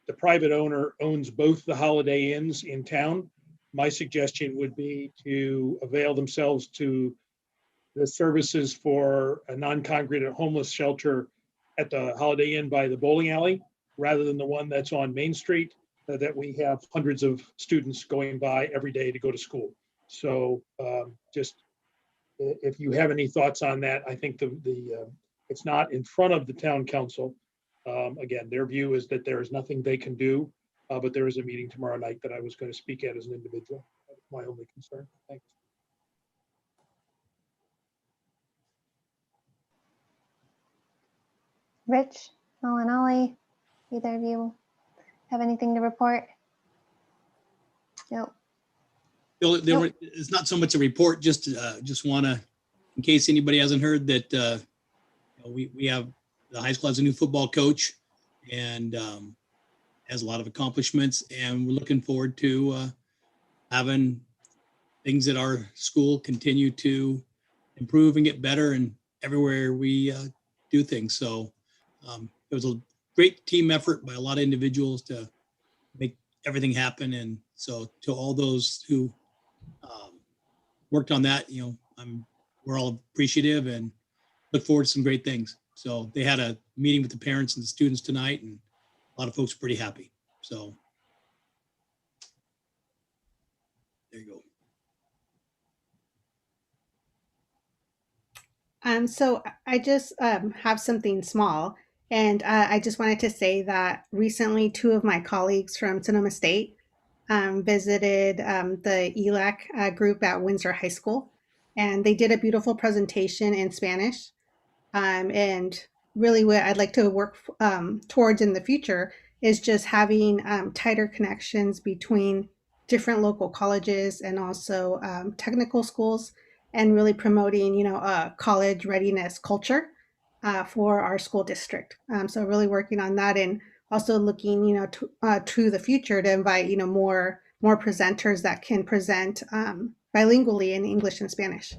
the private owner owns both the Holiday Inns in town. My suggestion would be to avail themselves to the services for a non-congregate homeless shelter at the Holiday Inn by the bowling alley, rather than the one that's on Main Street that we have hundreds of students going by every day to go to school. So just if you have any thoughts on that, I think it's not in front of the town council. Again, their view is that there is nothing they can do, but there is a meeting tomorrow night that I was going to speak at as an individual. That's my only concern. Thanks. Rich, Nolan, Ollie, either of you have anything to report? Nope. It's not so much a report, just want to, in case anybody hasn't heard, that we have, the high school has a new football coach and has a lot of accomplishments, and we're looking forward to having things at our school continue to improve and get better, and everywhere we do things. So it was a great team effort by a lot of individuals to make everything happen. And so to all those who worked on that, we're all appreciative and look forward to some great things. So they had a meeting with the parents and the students tonight, and a lot of folks are pretty happy. So there you go. So I just have something small, and I just wanted to say that recently 2 of my colleagues from Sonoma State visited the ELAC group at Windsor High School, and they did a beautiful presentation in Spanish. And really what I'd like to work towards in the future is just having tighter connections between different local colleges and also technical schools, and really promoting, a college readiness culture for our school district. So really working on that, and also looking, to the future to invite, more presenters that can present bilingually in English and Spanish.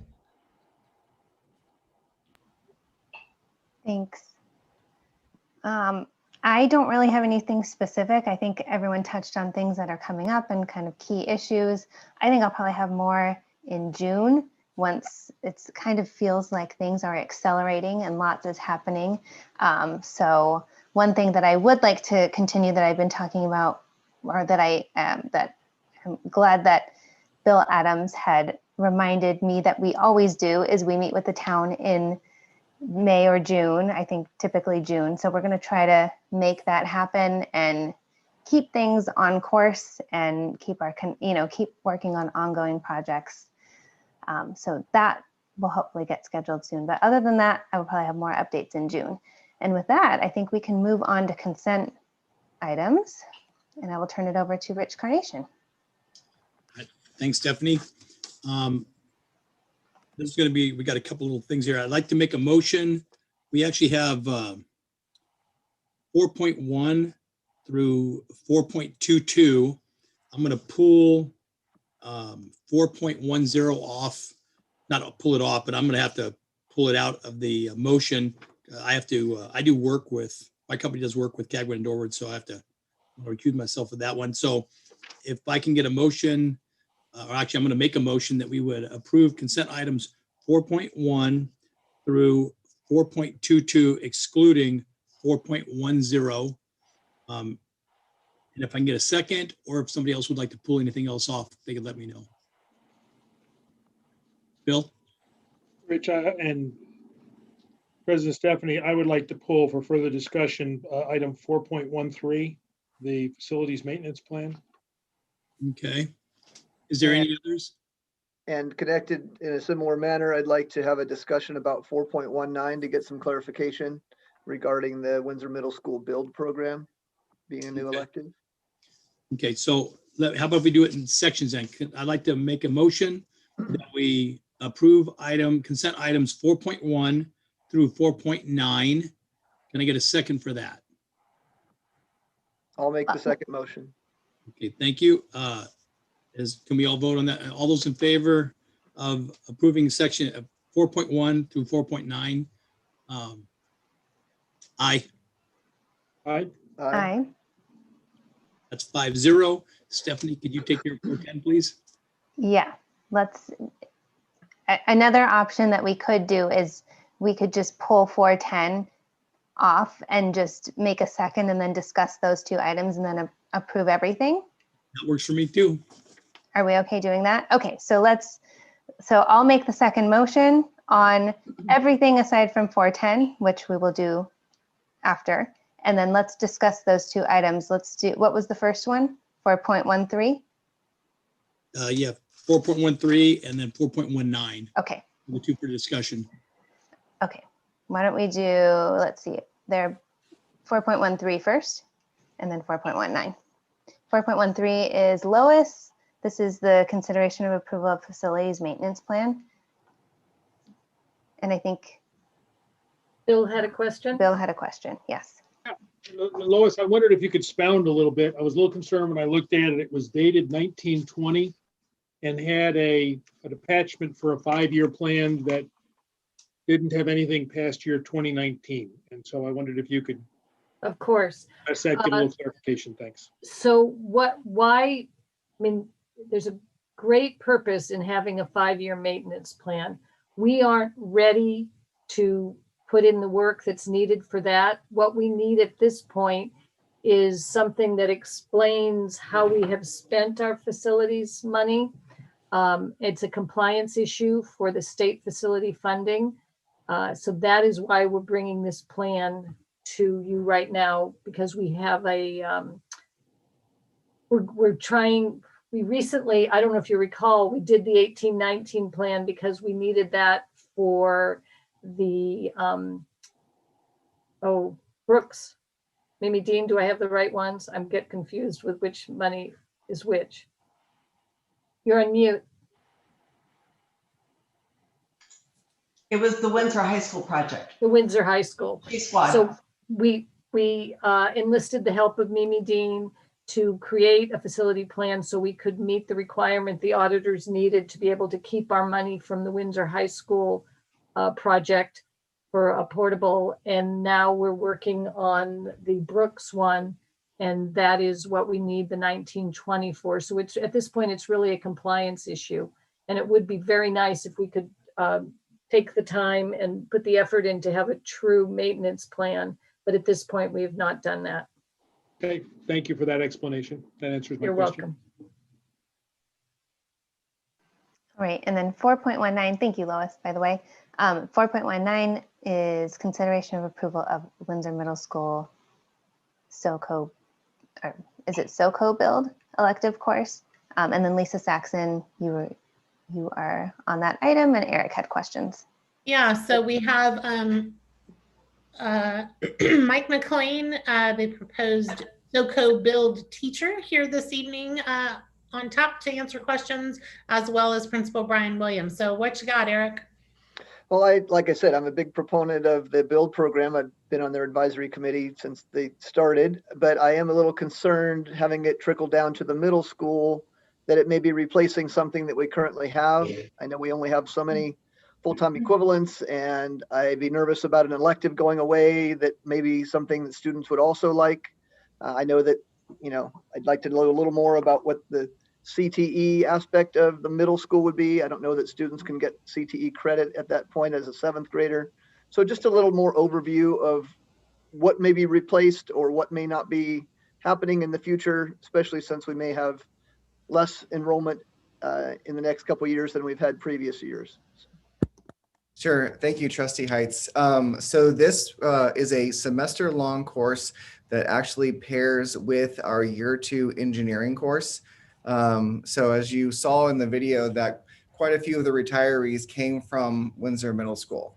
Thanks. I don't really have anything specific. I think everyone touched on things that are coming up and kind of key issues. I think I'll probably have more in June once it's kind of feels like things are accelerating and lots is happening. So one thing that I would like to continue that I've been talking about, or that I'm glad that Bill Adams had reminded me that we always do, is we meet with the town in May or June, I think typically June. So we're going to try to make that happen and keep things on course and keep keep working on ongoing projects. So that will hopefully get scheduled soon. But other than that, I will probably have more updates in June. And with that, I think we can move on to consent items, and I will turn it over to Rich Carnation. Thanks, Stephanie. This is going to be, we got a couple little things here. I'd like to make a motion. We actually have 4.1 through 4.22. I'm going to pull 4.10 off, not pull it off, but I'm going to have to pull it out of the motion. I do work with, my company does work with Cagwin and Dorward, so I have to recuse myself of that one. So if I can get a motion, or actually I'm going to make a motion that we would approve consent items 4.1 through 4.22, excluding 4.10. And if I can get a second, or if somebody else would like to pull anything else off, they could let me know. Bill? Rich and President Stephanie, I would like to pull for further discussion item 4.13, the facilities maintenance plan. Okay. Is there any others? And connected in a similar manner, I'd like to have a discussion about 4.19 to get some clarification regarding the Windsor Middle School build program being a new elective. Okay, so how about we do it in sections then? I'd like to make a motion that we approve consent items 4.1 through 4.9. Can I get a second for that? I'll make the second motion. Okay, thank you. Can we all vote on that? All those in favor of approving section 4.1 through 4.9? Aye. Aye. Aye. That's 5-0. Stephanie, could you take your 4.10, please? Yeah, another option that we could do is we could just pull 4.10 off and just make a second and then discuss those two items and then approve everything. That works for me too. Are we okay doing that? Okay, so I'll make the second motion on everything aside from 4.10, which we will do after. And then let's discuss those two items. Let's do, what was the first one? 4.13? Yeah, 4.13 and then 4.19. Okay. The two for discussion. Okay. Why don't we do, let's see, they're 4.13 first and then 4.19. 4.13 is Lois. This is the consideration of approval of facilities maintenance plan. And I think Bill had a question. Bill had a question, yes. Lois, I wondered if you could expound a little bit. I was a little concerned when I looked at it. It was dated 1920 and had an attachment for a 5-year plan that didn't have anything past year 2019. And so I wondered if you could, of course, give a little clarification. Thanks. So why, I mean, there's a great purpose in having a 5-year maintenance plan. We aren't ready to put in the work that's needed for that. What we need at this point is something that explains how we have spent our facilities money. It's a compliance issue for the state facility funding. So that is why we're bringing this plan to you right now, because we have we recently, I don't know if you recall, we did the 18-19 plan because we needed that for the, Brooks. Mimi Dean, do I have the right ones? I'm get confused with which money is which. You're on mute. It was the Windsor High School project. The Windsor High School. Squad. So we enlisted the help of Mimi Dean to create a facility plan so we could meet the requirement the auditors needed to be able to keep our money from the Windsor High School project for a portable. And now we're working on the Brooks one, and that is what we need the 1920 for. So it's at this point, it's really a compliance issue. And it would be very nice if we could take the time and put the effort in to have a true maintenance plan. But at this point, we have not done that. Okay, thank you for that explanation. That answers my You're question. welcome. All right, and then 4.19, thank you, Lois, by the way. 4.19 is consideration of approval of Windsor Middle School SoCo, or is it SoCo build elective course? And then Lisa Saxon, you are on that item, and Eric had questions. Yeah, so we have Mike McLean, the proposed SoCo build teacher here this evening on top to answer questions, as well as Principal Brian Williams. So what you got, Eric? Well, like I said, I'm a big proponent of the build program. I've been on their advisory committee since they started, but I am a little concerned having it trickle down to the middle school that it may be replacing something that we currently have. I know we only have so many full-time equivalents, and I'd be nervous about an elective going away that may be something that students would also like. I know that, I'd like to know a little more about what the CTE aspect of the middle school would be. I don't know that students can get CTE credit at that point as a 7th grader. So just a little more overview of what may be replaced or what may not be happening in the future, especially since we may have less enrollment in the next couple of years than we've had previous years. Sure. Thank you, Trustee Heights. So this is a semester-long course that actually pairs with our year 2 engineering course. So as you saw in the video, that quite a few of the retirees came from Windsor Middle School.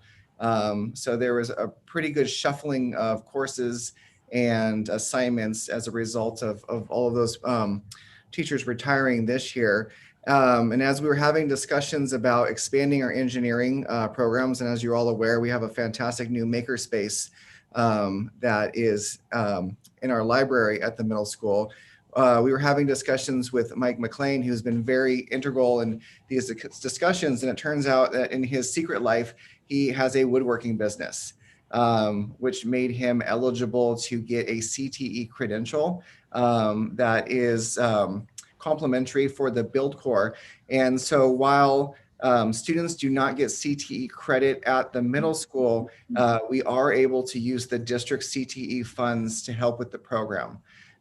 So there was a pretty good shuffling of courses and assignments as a result of all of those teachers retiring this year. And as we were having discussions about expanding our engineering programs, and as you're all aware, we have a fantastic new makerspace that is in our library at the middle school. We were having discussions with Mike McLean, who's been very integral in these discussions. And it turns out that in his secret life, he has a woodworking business, which made him eligible to get a CTE credential that is complimentary for the Build Corps. And so while students do not get CTE credit at the middle school, we are able to use the district CTE funds to help with the program.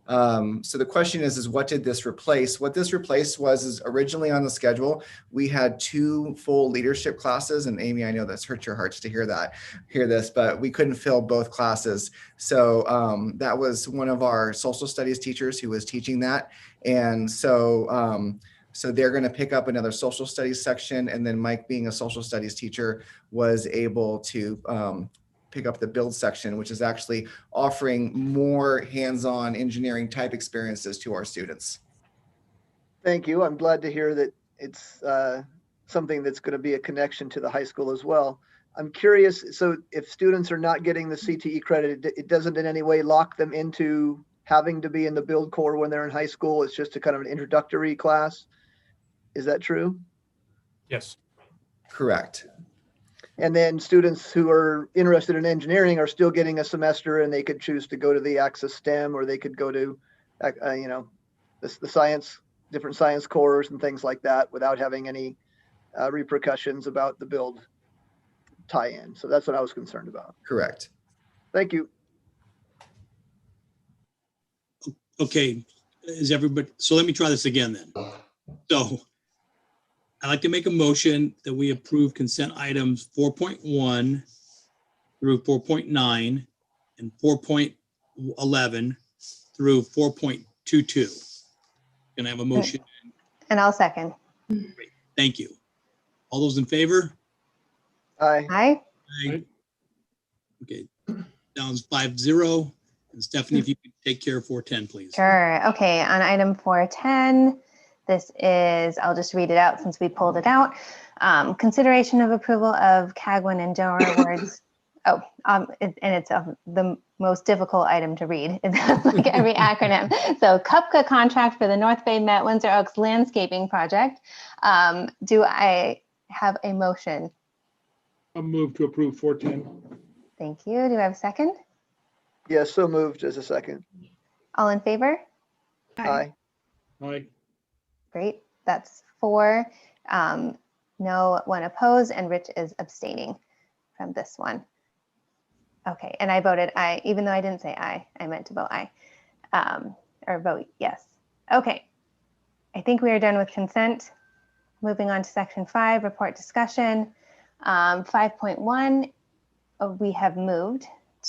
So the question is what did this replace? What this replaced is originally on the schedule, we had 2 full leadership classes. And Amy, I know that's hurt your hearts to hear this, but we couldn't fill both classes. So that was one of our social studies teachers who was teaching that. And so, so they're going to pick up another social studies section. And then Mike, being a social studies teacher, was able to pick up the build section, which is actually offering more hands-on engineering type experiences to our students. Thank you. I'm glad to hear that it's something that's going to be a connection to the high school as well. I'm curious, so if students are not getting the CTE credit, it doesn't in any way lock them into having to be in the Build Corps when they're in high school? It's just a kind of an introductory class. Is that true? Yes. Correct. And then students who are interested in engineering are still getting a semester, and they could choose to go to the Access STEM, or they could go to, the science, different science cores and things like that without having any repercussions about the build tie-in. So that's what I was concerned about. Correct. Thank you. Okay, is everybody, so let me try this again then. So I'd like to make a motion that we approve consent items 4.1 through 4.9 and 4.11 through 4.22. Can I have a motion? And I'll second. Great. Thank you. All those in favor? Aye. Aye. Aye. Okay, down 5-0. And Stephanie, if you could take care of 410, please. Sure. Okay, on item 410, this is, I'll just read it out since we pulled it out. Consideration of approval of CAG1 and donor awards. And it's the most difficult item to read. It's like every acronym. So CUPCA contract for the North Bay Met Windsor Oaks landscaping project. Do I have a motion? I'll move to approve 410. Thank you. Do I have a second? Yes, so moved as a second. All in favor? Aye. Aye. Great. That's 4. No one opposed, and Rich is abstaining from this one. Okay, and I voted aye, even though I didn't say aye. I meant to vote aye, or vote yes. Okay, I think we are done with consent. Moving on to section 5, report discussion. 5.1, we have moved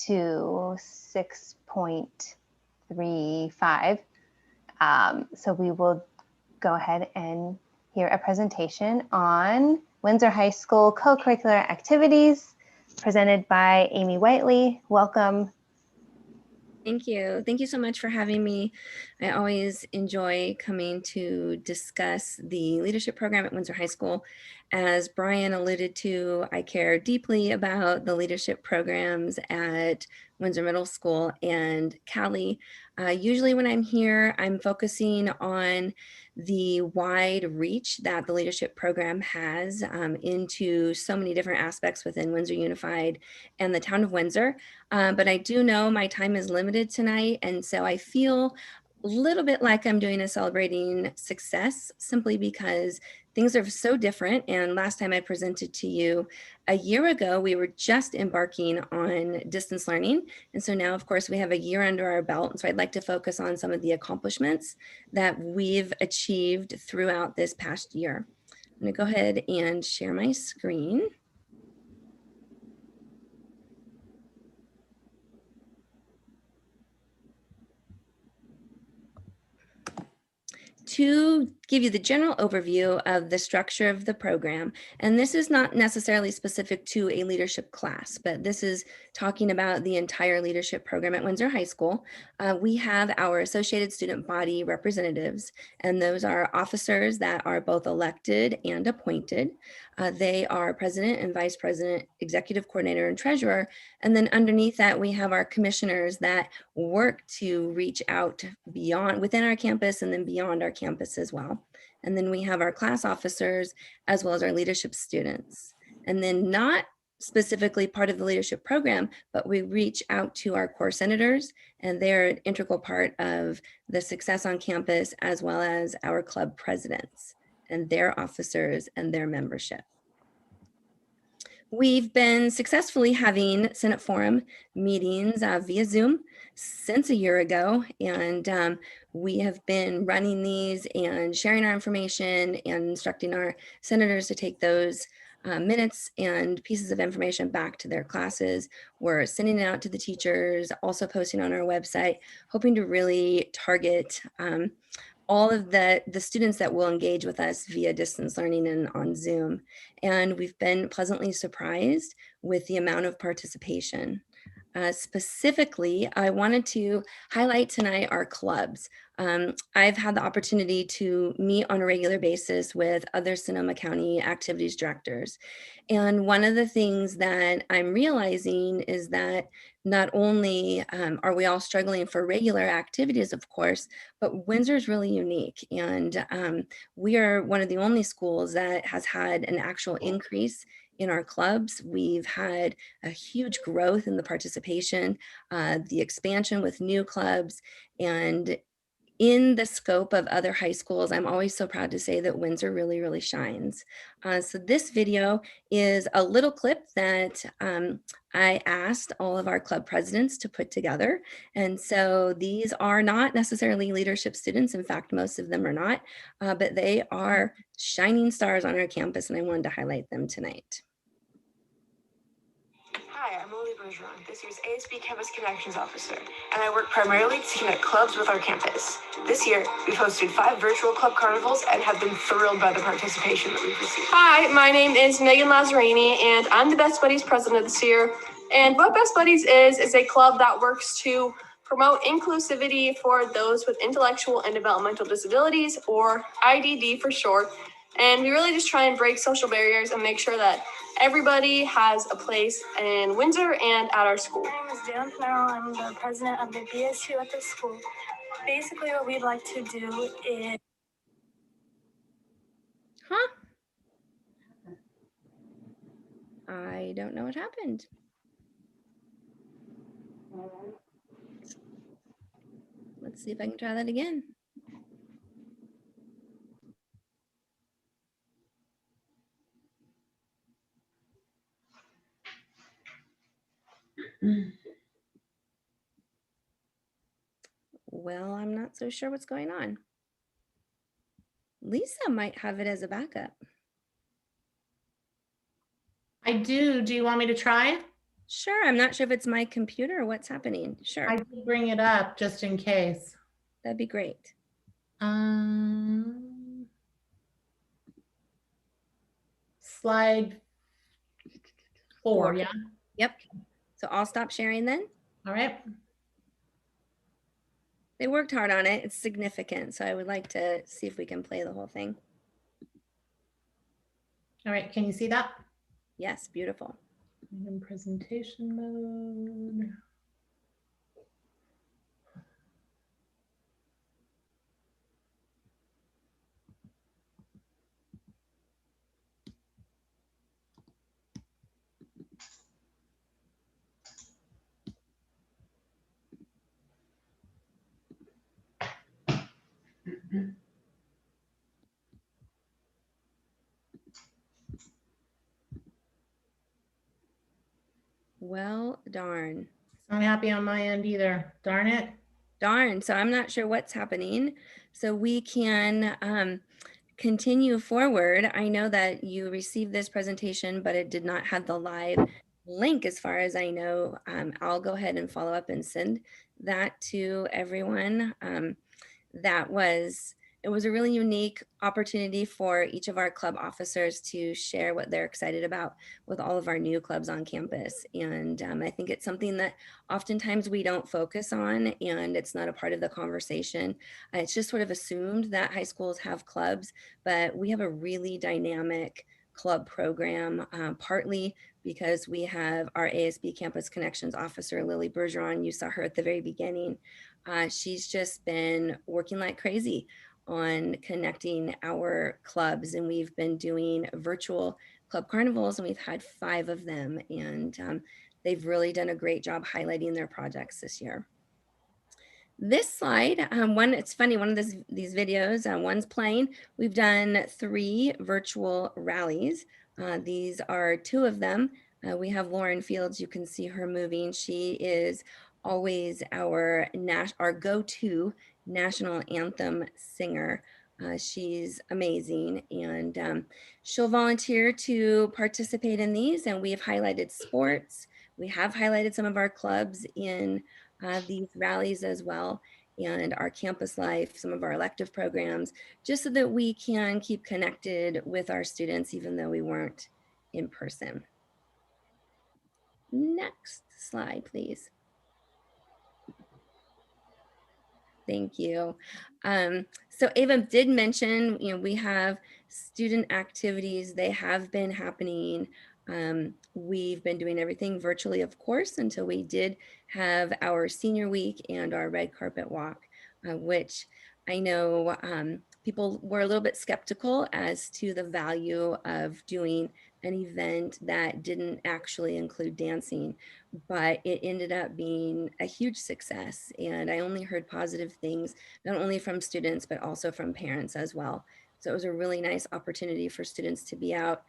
to 6.35. So we will go ahead and hear a presentation on Windsor High School co-curricular activities presented by Amy Whiteley. Welcome. Thank you. Thank you so much for having me. I always enjoy coming to discuss the leadership program at Windsor High School. As Brian alluded to, I care deeply about the leadership programs at Windsor Middle School and Cali. Usually when I'm here, I'm focusing on the wide reach that the leadership program has into so many different aspects within Windsor Unified and the town of Windsor. But I do know my time is limited tonight, and so I feel a little bit like I'm doing a celebrating success simply because things are so different. And last time I presented to you a year ago, we were just embarking on distance learning. And so now, of course, we have a year under our belt. And so I'd like to focus on some of the accomplishments that we've achieved throughout this past year. I'm going to go ahead and share my screen. To give you the general overview of the structure of the program, and this is not necessarily specific to a leadership class, but this is talking about the entire leadership program at Windsor High School. We have our Associated Student Body representatives, and those are officers that are both elected and appointed. They are president and vice president, executive coordinator, and treasurer. And then underneath that, we have our commissioners that work to reach out beyond within our campus and then beyond our campus as well. And then we have our class officers as well as our leadership students. And then not specifically part of the leadership program, but we reach out to our core senators, and they're an integral part of the success on campus, as well as our club presidents and their officers and their membership. We've been successfully having Senate Forum meetings via Zoom since a year ago, and we have been running these and sharing our information and instructing our senators to take those minutes and pieces of information back to their classes. We're sending it out to the teachers, also posting on our website, hoping to really target all of the students that will engage with us via distance learning and on Zoom. And we've been pleasantly surprised with the amount of participation. Specifically, I wanted to highlight tonight our clubs. I've had the opportunity to meet on a regular basis with other Sonoma County activities directors. And one of the things that I'm realizing is that not only are we all struggling for regular activities, of course, but Windsor is really unique. And we are one of the only schools that has had an actual increase in our clubs. We've had a huge growth in the participation, the expansion with new clubs, and in the scope of other high schools, I'm always so proud to say that Windsor really, really shines. So this video is a little clip that I asked all of our club presidents to put together. And so these are not necessarily leadership students. In fact, most of them are not, but they are shining stars on our campus, and I wanted to highlight them tonight. Hi, I'm Lily Bergeron, this year's ASB Campus Connections Officer, and I work primarily to connect clubs with our campus. This year, we've hosted 5 virtual club carnivals and have been thrilled by the participation that we've received. Hi, my name is Megan Lazzarini, and I'm the Best Buddies president this year. And what Best Buddies is a club that works to promote inclusivity for those with intellectual and developmental disabilities, or IDD for short. And we really just try and break social barriers and make sure that everybody has a place in Windsor and at our school. My name is Dan Farrell. I'm the president of the BSU at the school. Basically, what we'd like to do is... Huh? I don't know what happened. Let's see if I can try that again. Well, I'm not so sure what's going on. Lisa might have it as a backup. I do. Do you want me to try? Sure. I'm not sure if it's my computer or what's happening. Sure. I did bring it up just in case. That'd be great. Slide 4, yeah? Yep. So I'll stop sharing then. All right. They worked hard on it. It's significant. So I would like to see if we can play the whole thing. All right. Can you see that? Yes. Beautiful. In presentation mode. Well, darn. It's not happy on my end either. Darn it. Darn. So I'm not sure what's happening. So we can continue forward. I know that you received this presentation, but it did not have the live link as far as I know. I'll go ahead and follow up and send that to everyone. It was a really unique opportunity for each of our club officers to share what they're excited about with all of our new clubs on campus. And I think it's something that oftentimes we don't focus on, and it's not a part of the conversation. It's just sort of assumed that high schools have clubs, but we have a really dynamic club program, partly because we have our ASB Campus Connections officer, Lily Bergeron. You saw her at the very beginning. She's just been working like crazy on connecting our clubs, and we've been doing virtual club carnivals, and we've had 5 of them, and they've really done a great job highlighting their projects this year. This slide, it's funny, one of these videos, one's playing. We've done 3 virtual rallies. These are 2 of them. We have Lauren Fields. You can see her moving. She is always our go-to national anthem singer. She's amazing, and she'll volunteer to participate in these, and we've highlighted sports. We have highlighted some of our clubs in these rallies as well, and our campus life, some of our elective programs, just so that we can keep connected with our students even though we weren't in person. Next slide, please. Thank you. So Ava did mention, we have student activities. They have been happening. We've been doing everything virtually, of course, until we did have our senior week and our red carpet walk, which I know people were a little bit skeptical as to the value of doing an event that didn't actually include dancing, but it ended up being a huge success. And I only heard positive things, not only from students, but also from parents as well. So it was a really nice opportunity for students to be out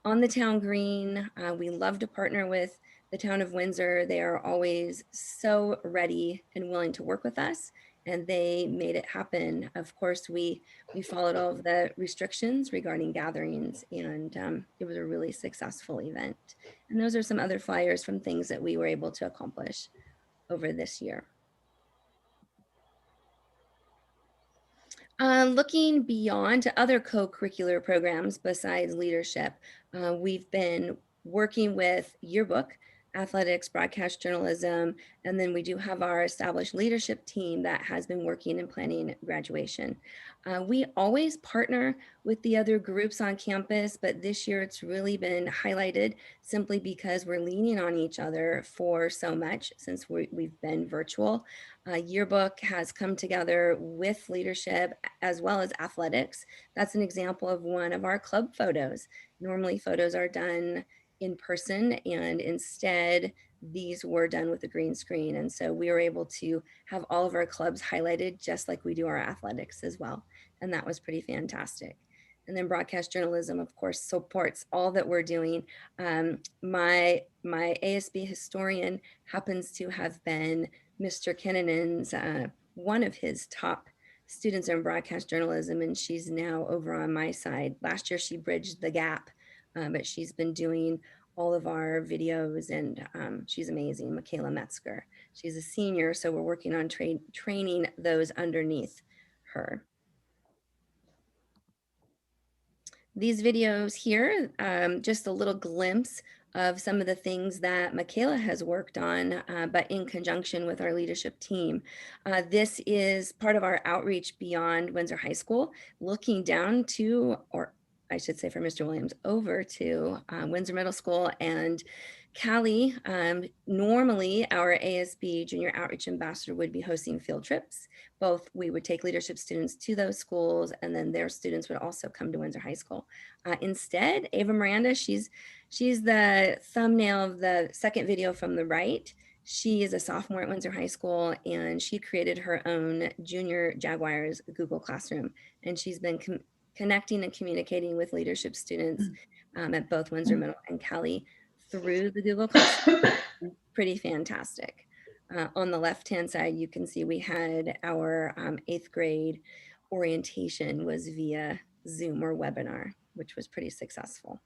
on the town green. We love to partner with the town of Windsor. They are always so ready and willing to work with us, and they made it happen. Of course, we followed all of the restrictions regarding gatherings, and it was a really successful event. And those are some other flyers from things that we were able to accomplish over this year. Looking beyond to other co-curricular programs besides leadership, we've been working with Yearbook athletics, broadcast journalism, and then we do have our established leadership team that has been working and planning graduation. We always partner with the other groups on campus, but this year it's really been highlighted simply because we're leaning on each other for so much since we've been virtual. Yearbook has come together with leadership as well as athletics. That's an example of one of our club photos. Normally photos are done in person, and instead these were done with a green screen. And so we were able to have all of our clubs highlighted just like we do our athletics as well. And that was pretty fantastic. And then broadcast journalism, of course, supports all that we're doing. My ASB historian happens to have been Mr. Kennan's, one of his top students in broadcast journalism, and she's now over on my side. Last year she bridged the gap, but she's been doing all of our videos, and she's amazing, Michaela Metzger. She's a senior, so we're working on training those underneath her. These videos here, just a little glimpse of some of the things that Michaela has worked on, but in conjunction with our leadership team. This is part of our outreach beyond Windsor High School, looking down to, or I should say for Mr. Williams, over to Windsor Middle School and Callie. Normally our ASB Junior Outreach Ambassador would be hosting field trips. Both we would take leadership students to those schools, and then their students would also come to Windsor High School. Instead, Ava Miranda, she's the thumbnail of the second video from the right. She is a sophomore at Windsor High School, and she created her own Junior Jaguars Google Classroom. And she's been connecting and communicating with leadership students at both Windsor Middle and Callie through the Google Classroom. Pretty fantastic. On the left-hand side, you can see we had our 8th grade orientation was via Zoom or webinar, which was pretty successful.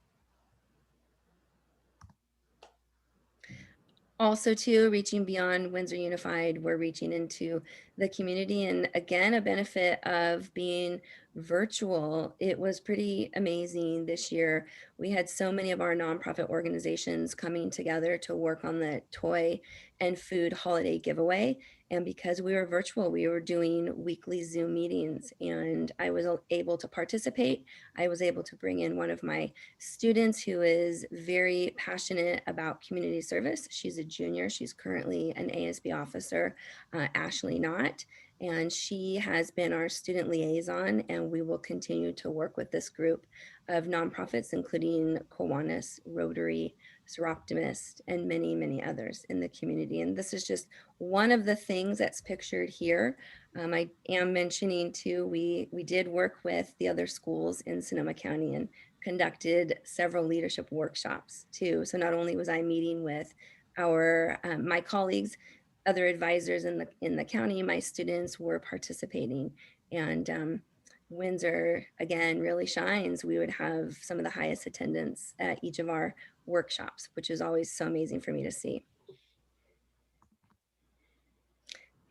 Also too, reaching beyond Windsor Unified, we're reaching into the community. And again, a benefit of being virtual, it was pretty amazing this year. We had so many of our nonprofit organizations coming together to work on the toy and food holiday giveaway. And because we were virtual, we were doing weekly Zoom meetings, and I was able to participate. I was able to bring in one of my students who is very passionate about community service. She's a junior. She's currently an ASB officer, Ashley Knott, and she has been our student liaison, and we will continue to work with this group of nonprofits, including Kiwanis, Rotary, Soroptimist, and many, many others in the community. And this is just one of the things that's pictured here. I am mentioning too, we did work with the other schools in Sonoma County and conducted several leadership workshops too. So not only was I meeting with our my colleagues, other advisors in the county, my students were participating, and Windsor again really shines. We would have some of the highest attendance at each of our workshops, which is always so amazing for me to see.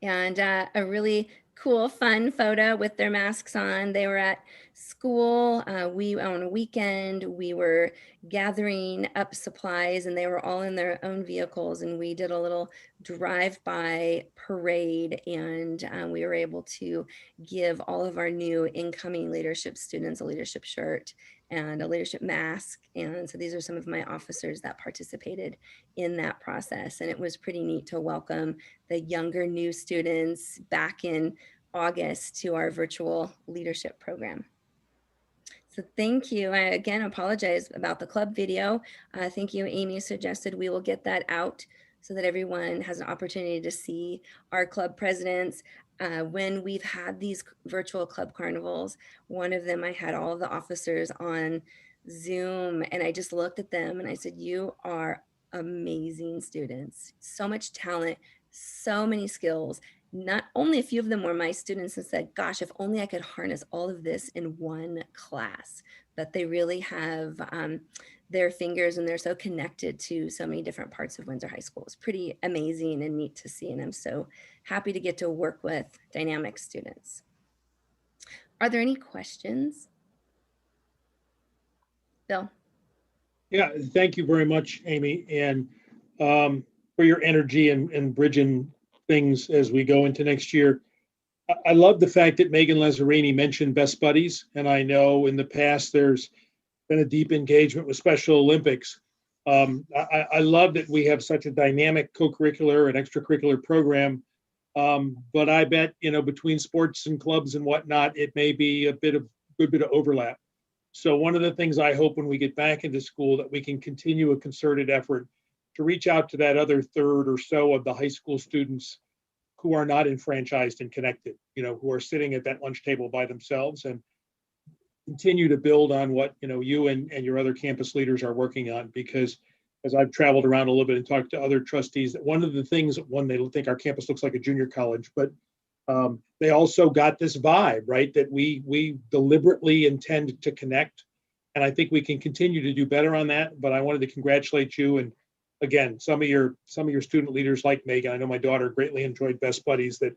And a really cool, fun photo with their masks on. They were at school. On a weekend, we were gathering up supplies, and they were all in their own vehicles. And we did a little drive-by parade, and we were able to give all of our new incoming leadership students a leadership shirt and a leadership mask. And so these are some of my officers that participated in that process. And it was pretty neat to welcome the younger new students back in August to our virtual leadership program. So thank you. I again apologize about the club video. Thank you, Amy suggested we will get that out so that everyone has an opportunity to see our club presidents. When we've had these virtual club carnivals, one of them I had all of the officers on Zoom, and I just looked at them and I said, you are amazing students, so much talent, so many skills. Not only a few of them were my students and said, gosh, if only I could harness all of this in one class, but they really have their fingers, and they're so connected to so many different parts of Windsor High School. It's pretty amazing and neat to see, and I'm so happy to get to work with dynamic students. Are there any questions? Bill? Yeah, thank you very much, Amy. And for your energy and bridging things as we go into next year. I love the fact that Megan Lazzarini mentioned Best Buddies, and I know in the past there's been a deep engagement with Special Olympics. I love that we have such a dynamic co-curricular and extracurricular program, but I bet, between sports and clubs and whatnot, it may be a good bit of overlap. So one of the things I hope when we get back into school that we can continue a concerted effort to reach out to that other third or so of the high school students who are not enfranchised and connected, who are sitting at that lunch table by themselves, and continue to build on what, you and your other campus leaders are working on. Because as I've traveled around a little bit and talked to other trustees, that one of the things, they think our campus looks like a junior college, but they also got this vibe, right? That we deliberately intend to connect. And I think we can continue to do better on that. But I wanted to congratulate you. And again, some of your student leaders like Megan, I know my daughter greatly enjoyed Best Buddies, that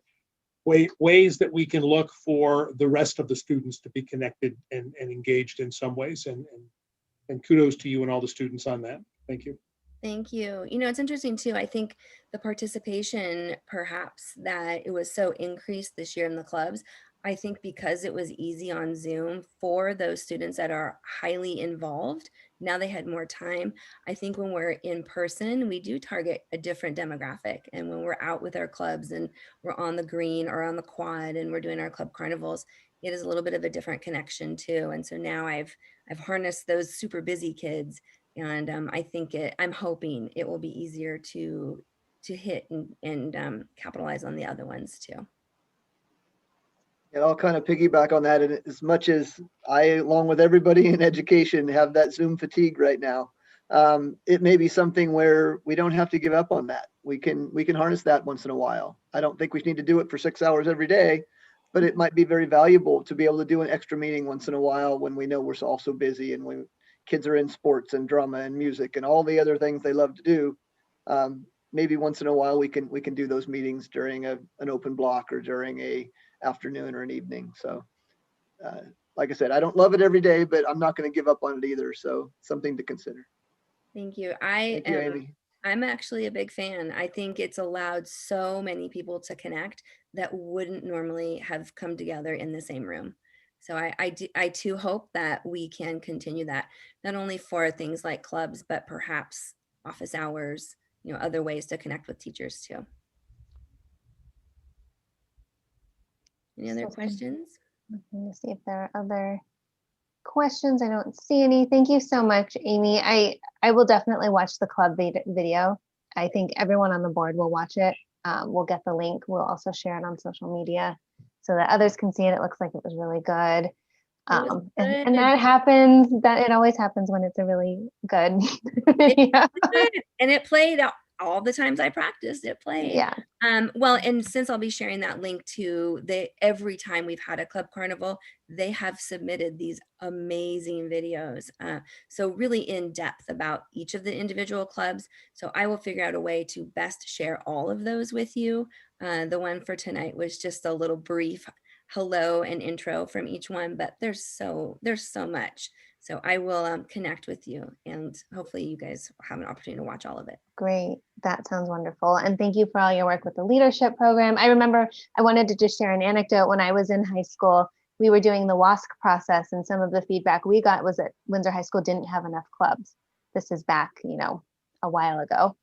ways that we can look for the rest of the students to be connected and engaged in some ways. And kudos to you and all the students on that. Thank you. Thank you. It's interesting too. I think the participation, perhaps that it was so increased this year in the clubs, I think because it was easy on Zoom for those students that are highly involved, now they had more time. I think when we're in person, we do target a different demographic. And when we're out with our clubs and we're on the green or on the quad and we're doing our club carnivals, it is a little bit of a different connection too. And so now I've harnessed those super busy kids. And I'm hoping it will be easier to hit and capitalize on the other ones too. And I'll kind of piggyback on that. And as much as I, along with everybody in education, have that Zoom fatigue right now, it may be something where we don't have to give up on that. We can harness that once in a while. I don't think we need to do it for 6 hours every day, but it might be very valuable to be able to do an extra meeting once in a while when we know we're all so busy and when kids are in sports and drama and music and all the other things they love to do. Maybe once in a while we can do those meetings during an open block or during a afternoon or an evening. So like I said, I don't love it every day, but I'm not going to give up on it either. So something to consider. Thank you. Thank you, Amy. I'm actually a big fan. I think it's allowed so many people to connect that wouldn't normally have come together in the same room. So I too hope that we can continue that, not only for things like clubs, but perhaps office hours, other ways to connect with teachers too. Any other questions? Let me see if there are other questions. I don't see any. Thank you so much, Amy. I will definitely watch the club video. I think everyone on the board will watch it. We'll get the link. We'll also share it on social media so that others can see it. It looks like it was really good. And that happens, that it always happens when it's a really good video. And it played out all the times I practiced, it played. Yeah. Well, and since I'll be sharing that link to every time we've had a club carnival, they have submitted these amazing videos. So really in depth about each of the individual clubs. So I will figure out a way to best share all of those with you. The one for tonight was just a little brief hello and intro from each one, but there's so much. So I will connect with you, and hopefully you guys have an opportunity to watch all of it. Great. That sounds wonderful. And thank you for all your work with the leadership program. I remember I wanted to just share an anecdote. When I was in high school, we were doing the WASC process, and some of the feedback we got was that Windsor High School didn't have enough clubs. This is back, a while ago,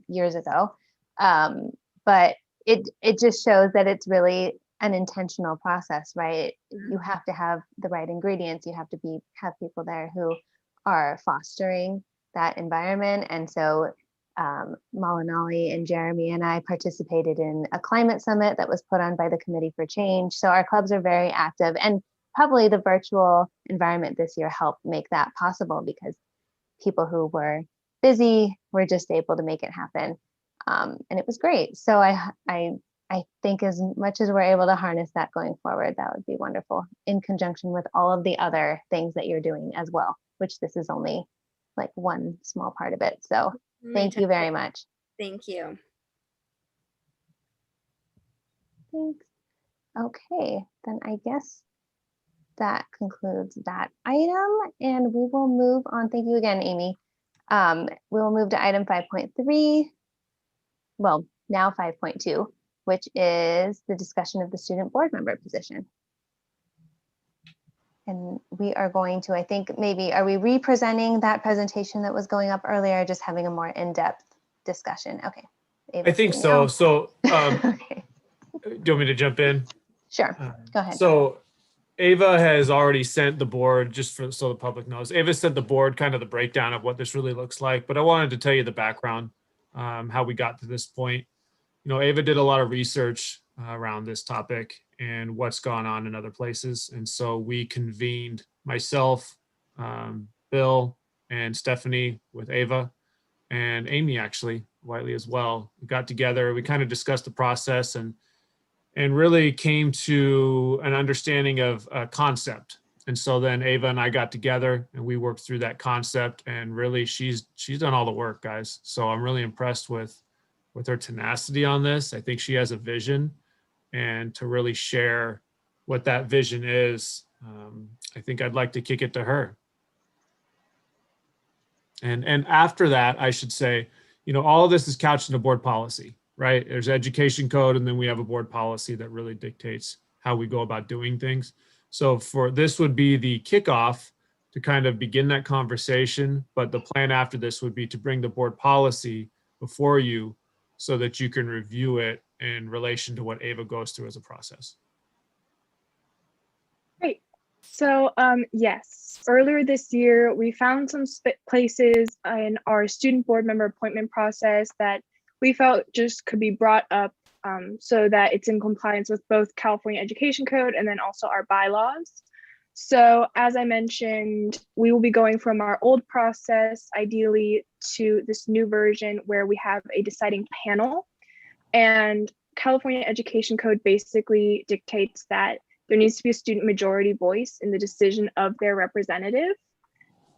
years ago. But it just shows that it's really an intentional process, right? You have to have the right ingredients. You have to have people there who are fostering that environment. And so Malinali and Jeremy and I participated in a climate summit that was put on by the Committee for Change. So our clubs are very active, and probably the virtual environment this year helped make that possible because people who were busy were just able to make it happen. And it was great. So I think as much as we're able to harness that going forward, that would be wonderful in conjunction with all of the other things that you're doing as well, which this is only like one small part of it. So thank you very much. Thank you. Thanks. Okay, then I guess that concludes that item, and we will move on. Thank you again, Amy. We will move to item 5.3. Well, now 5.2, which is the discussion of the student board member position. And we are going to, I think maybe, are we re-presenting that presentation that was going up earlier, just having a more in-depth discussion? Okay. I think so. So, Okay. do you want me to jump in? Sure, go ahead. So Ava has already sent the board, just for so the public knows, Ava sent the board kind of the breakdown of what this really looks like, but I wanted to tell you the background, how we got to this point. You know, Ava did a lot of research around this topic and what's gone on in other places. And so we convened, myself, Bill, and Stephanie with Ava, and Amy actually, Whiteley as well. We got together, we kind of discussed the process and really came to an understanding of a concept. And so then Ava and I got together and we worked through that concept, and really she's done all the work, guys. So I'm really impressed with her tenacity on this. I think she has a vision, and to really share what that vision is, I think I'd like to kick it to her. And after that, I should say, you know, all of this is couched in a board policy, right? There's education code, and then we have a board policy that really dictates how we go about doing things. So for this would be the kickoff to kind of begin that conversation, but the plan after this would be to bring the board policy before you so that you can review it in relation to what Ava goes through as a process. Great. So yes, earlier this year, we found some places in our student board member appointment process that we felt just could be brought up so that it's in compliance with both California Education Code and then also our bylaws. So as I mentioned, we will be going from our old process, ideally, to this new version where we have a deciding panel. And California Education Code basically dictates that there needs to be a student majority voice in the decision of their representative.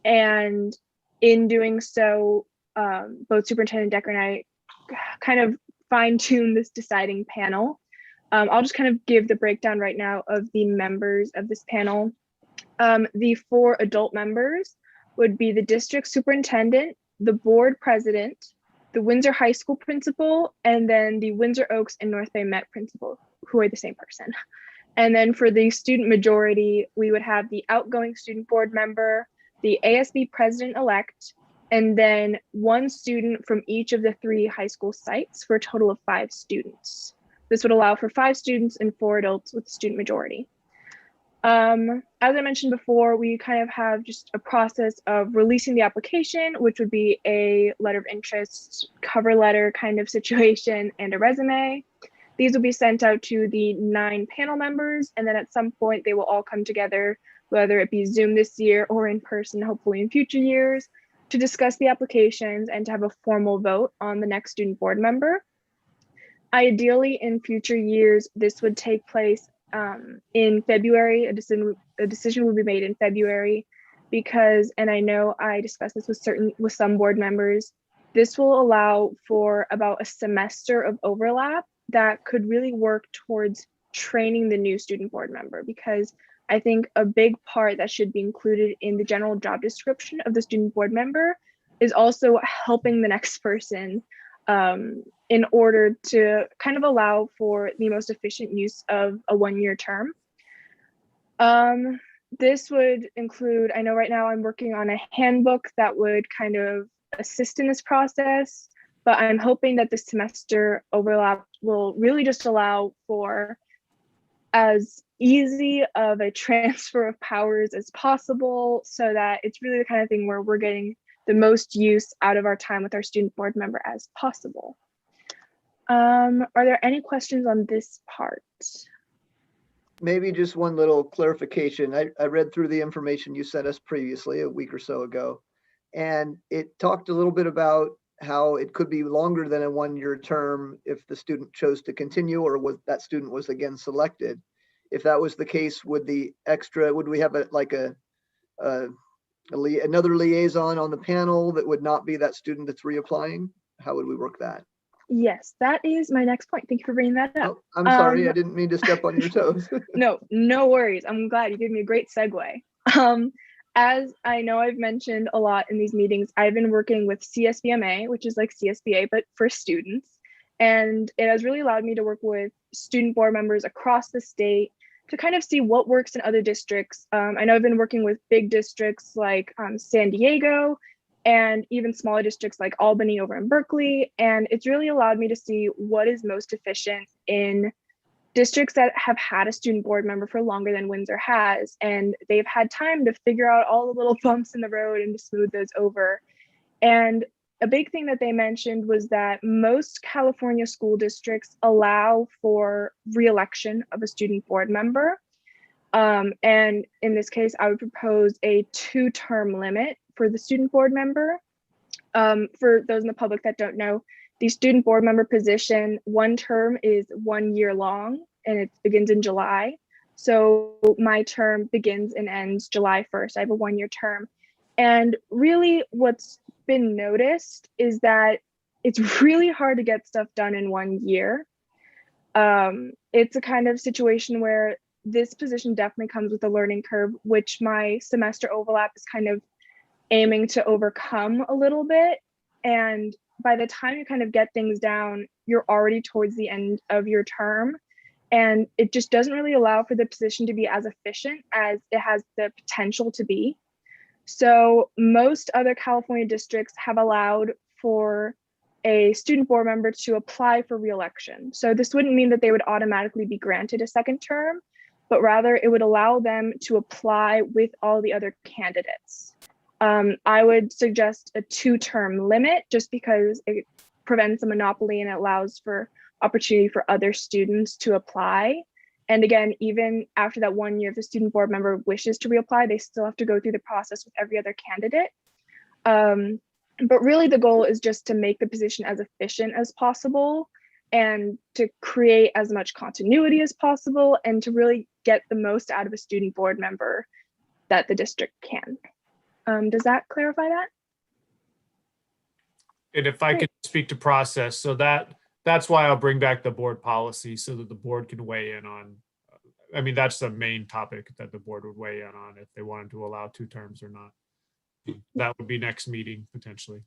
And in doing so, both Superintendent Decker and I kind of fine-tune this deciding panel. I'll just kind of give the breakdown right now of the members of this panel. The 4 adult members would be the district superintendent, the board president, the Windsor High School principal, and then the Windsor Oaks and North Bay Met principal, who are the same person. And then for the student majority, we would have the outgoing student board member, the ASB president-elect, and then 1 student from each of the 3 high school sites for a total of 5 students. This would allow for 5 students and 4 adults with the student majority. As I mentioned before, we kind of have just a process of releasing the application, which would be a letter of interest, cover letter kind of situation, and a resume. These will be sent out to the 9 panel members, and then at some point they will all come together, whether it be Zoom this year or in person, hopefully in future years, to discuss the applications and to have a formal vote on the next student board member. Ideally, in future years, this would take place in February. A decision will be made in February because, and I know I discussed this with some board members, this will allow for about a semester of overlap that could really work towards training the new student board member, because I think a big part that should be included in the general job description of the student board member is also helping the next person in order to kind of allow for the most efficient use of a 1-year term. This would include, I know right now I'm working on a handbook that would kind of assist in this process, but I'm hoping that the semester overlap will really just allow for as easy of a transfer of powers as possible, so that it's really the kind of thing where we're getting the most use out of our time with our student board member as possible. Are there any questions on this part? Maybe just one little clarification. I read through the information you sent us previously a week or so ago, and it talked a little bit about how it could be longer than a 1-year term if the student chose to continue or that student was again selected. If that was the case, would we have another liaison on the panel that would not be that student that's reapplying? How would we work that? Yes, that is my next point. Thank you for bringing that up. Oh, I'm sorry, I didn't mean to step on your toes. No worries. I'm glad you gave me a great segue. as I know I've mentioned a lot in these meetings, I've been working with CSBMA, which is like CSBA, but for students. And it has really allowed me to work with student board members across the state to kind of see what works in other districts. I know I've been working with big districts like San Diego and even smaller districts like Albany over in Berkeley. And it's really allowed me to see what is most efficient in districts that have had a student board member for longer than Windsor has. And they've had time to figure out all the little bumps in the road and to smooth those over. And a big thing that they mentioned was that most California school districts allow for re-election of a student board member. And in this case, I would propose a 2-term limit for the student board member. For those in the public that don't know, the student board member position, 1 term is 1 year long and it begins in July. So my term begins and ends July 1st. I have a 1-year term. And really what's been noticed is that it's really hard to get stuff done in 1 year. It's a kind of situation where this position definitely comes with a learning curve, which my semester overlap is kind of aiming to overcome a little bit. And by the time you kind of get things down, you're already towards the end of your term. And it just doesn't really allow for the position to be as efficient as it has the potential to be. So most other California districts have allowed for a student board member to apply for re-election. So this wouldn't mean that they would automatically be granted a 2nd term, but rather it would allow them to apply with all the other candidates. I would suggest a 2-term limit just because it prevents a monopoly and it allows for opportunity for other students to apply. And again, even after that 1 year, if the student board member wishes to reapply, they still have to go through the process with every other candidate. But really the goal is just to make the position as efficient as possible and to create as much continuity as possible and to really get the most out of a student board member that the district can. Does that clarify that? And if I could speak to process, so that's why I'll bring back the board policy so that the board can weigh in on, I mean, that's the main topic that the board would weigh in on if they wanted to allow 2 terms or not. That would be next meeting potentially.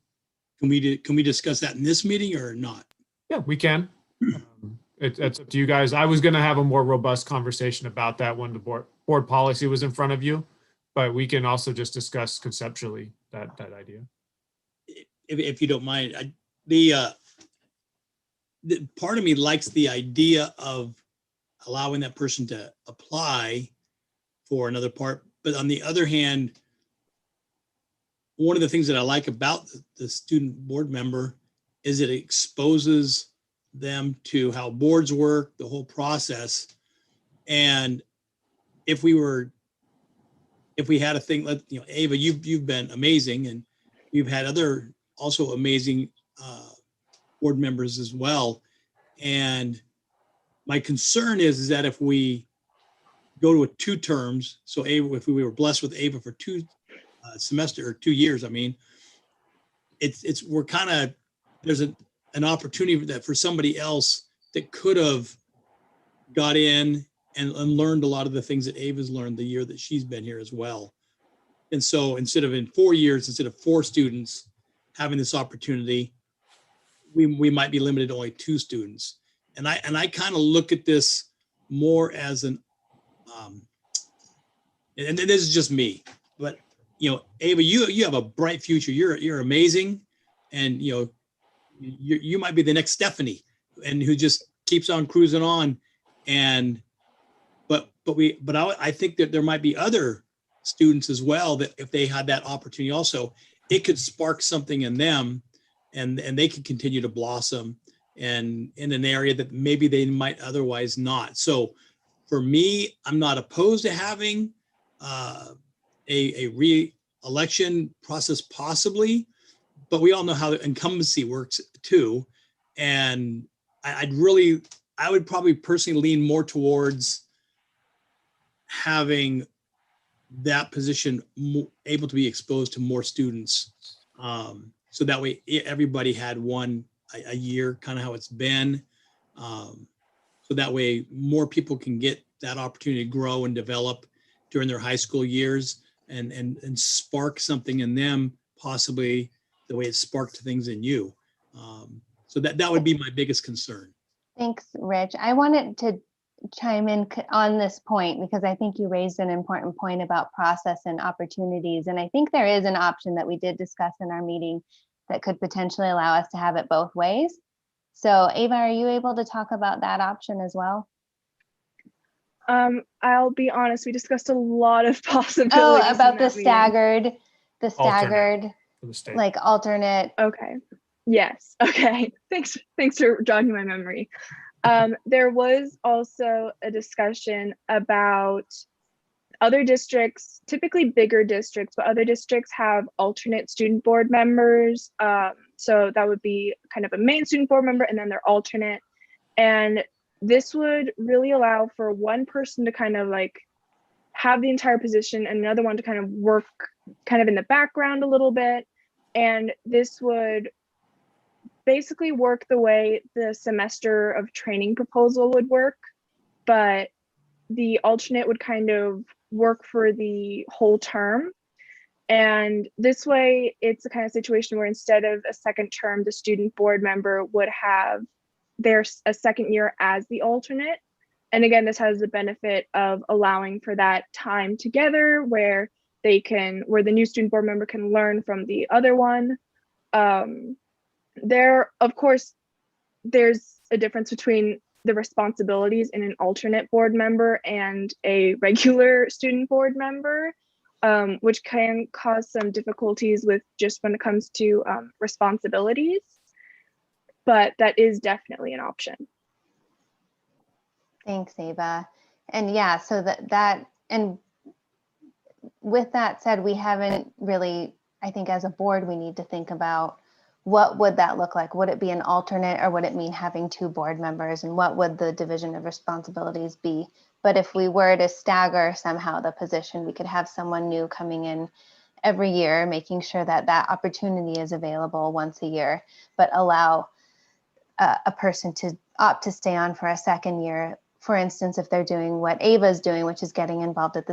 Can we discuss that in this meeting or not? Yeah, we can. It's up to you guys. I was going to have a more robust conversation about that when the board policy was in front of you, but we can also just discuss conceptually that idea. If you don't mind, the part of me likes the idea of allowing that person to apply for another part. But on the other hand, one of the things that I like about the student board member is it exposes them to how boards work, the whole process. And if we had a thing, you know, Ava, you've been amazing, and you've had other also amazing board members as well. And my concern is that if we go to 2 terms, so Ava, if we were blessed with Ava for 2 years, I mean, we're kind of, there's an opportunity that for somebody else that could have got in and learned a lot of the things that Ava's learned the year that she's been here as well. And so instead of in 4 years, instead of 4 students having this opportunity, we might be limited to only 2 students. And I kind of look at this more as an, and this is just me, but you know, Ava, you have a bright future. You're amazing, and you know, you might be the next Stephanie, and who just keeps on cruising on. And but I think that there might be other students as well that if they had that opportunity also, it could spark something in them, and they could continue to blossom and in an area that maybe they might otherwise not. So for me, I'm not opposed to having a re-election process possibly, but we all know how the incumbency works too. And I would probably personally lean more towards having that position able to be exposed to more students. So that way everybody had one a year, kind of how it's been. So that way more people can get that opportunity to grow and develop during their high school years. and spark something in them, possibly the way it sparked things in you. So that would be my biggest concern. Thanks, Rich. I wanted to chime in on this point because I think you raised an important point about process and opportunities. And I think there is an option that we did discuss in our meeting that could potentially allow us to have it both ways. So Ava, are you able to talk about that option as well? I'll be honest, we discussed a lot of possibilities. Oh, in about the that meeting. staggered, like alternate. Okay. Yes. Okay. Thanks for jogging my memory. There was also a discussion about other districts, typically bigger districts, but other districts have alternate student board members. So that would be kind of a main student board member and then their alternate. And this would really allow for one person to kind of like have the entire position and another one to kind of work kind of in the background a little bit. And this would basically work the way the semester of training proposal would work, but the alternate would kind of work for the whole term. And this way, it's a kind of situation where instead of a second term, the student board member would have a second year as the alternate. And again, this has the benefit of allowing for that time together where where the new student board member can learn from the other one. Of course, there's a difference between the responsibilities in an alternate board member and a regular student board member, which can cause some difficulties with just when it comes to responsibilities, but that is definitely an option. Thanks, Ava. And yeah, so and with that said, we haven't really, I think as a board, we need to think about what would that look like? Would it be an alternate or would it mean having two board members, and what would the division of responsibilities be? But if we were to stagger somehow the position, we could have someone new coming in every year, making sure that that opportunity is available once a year, but allow a person to opt to stay on for a second year. For instance, if they're doing what Ava's doing, which is getting involved at the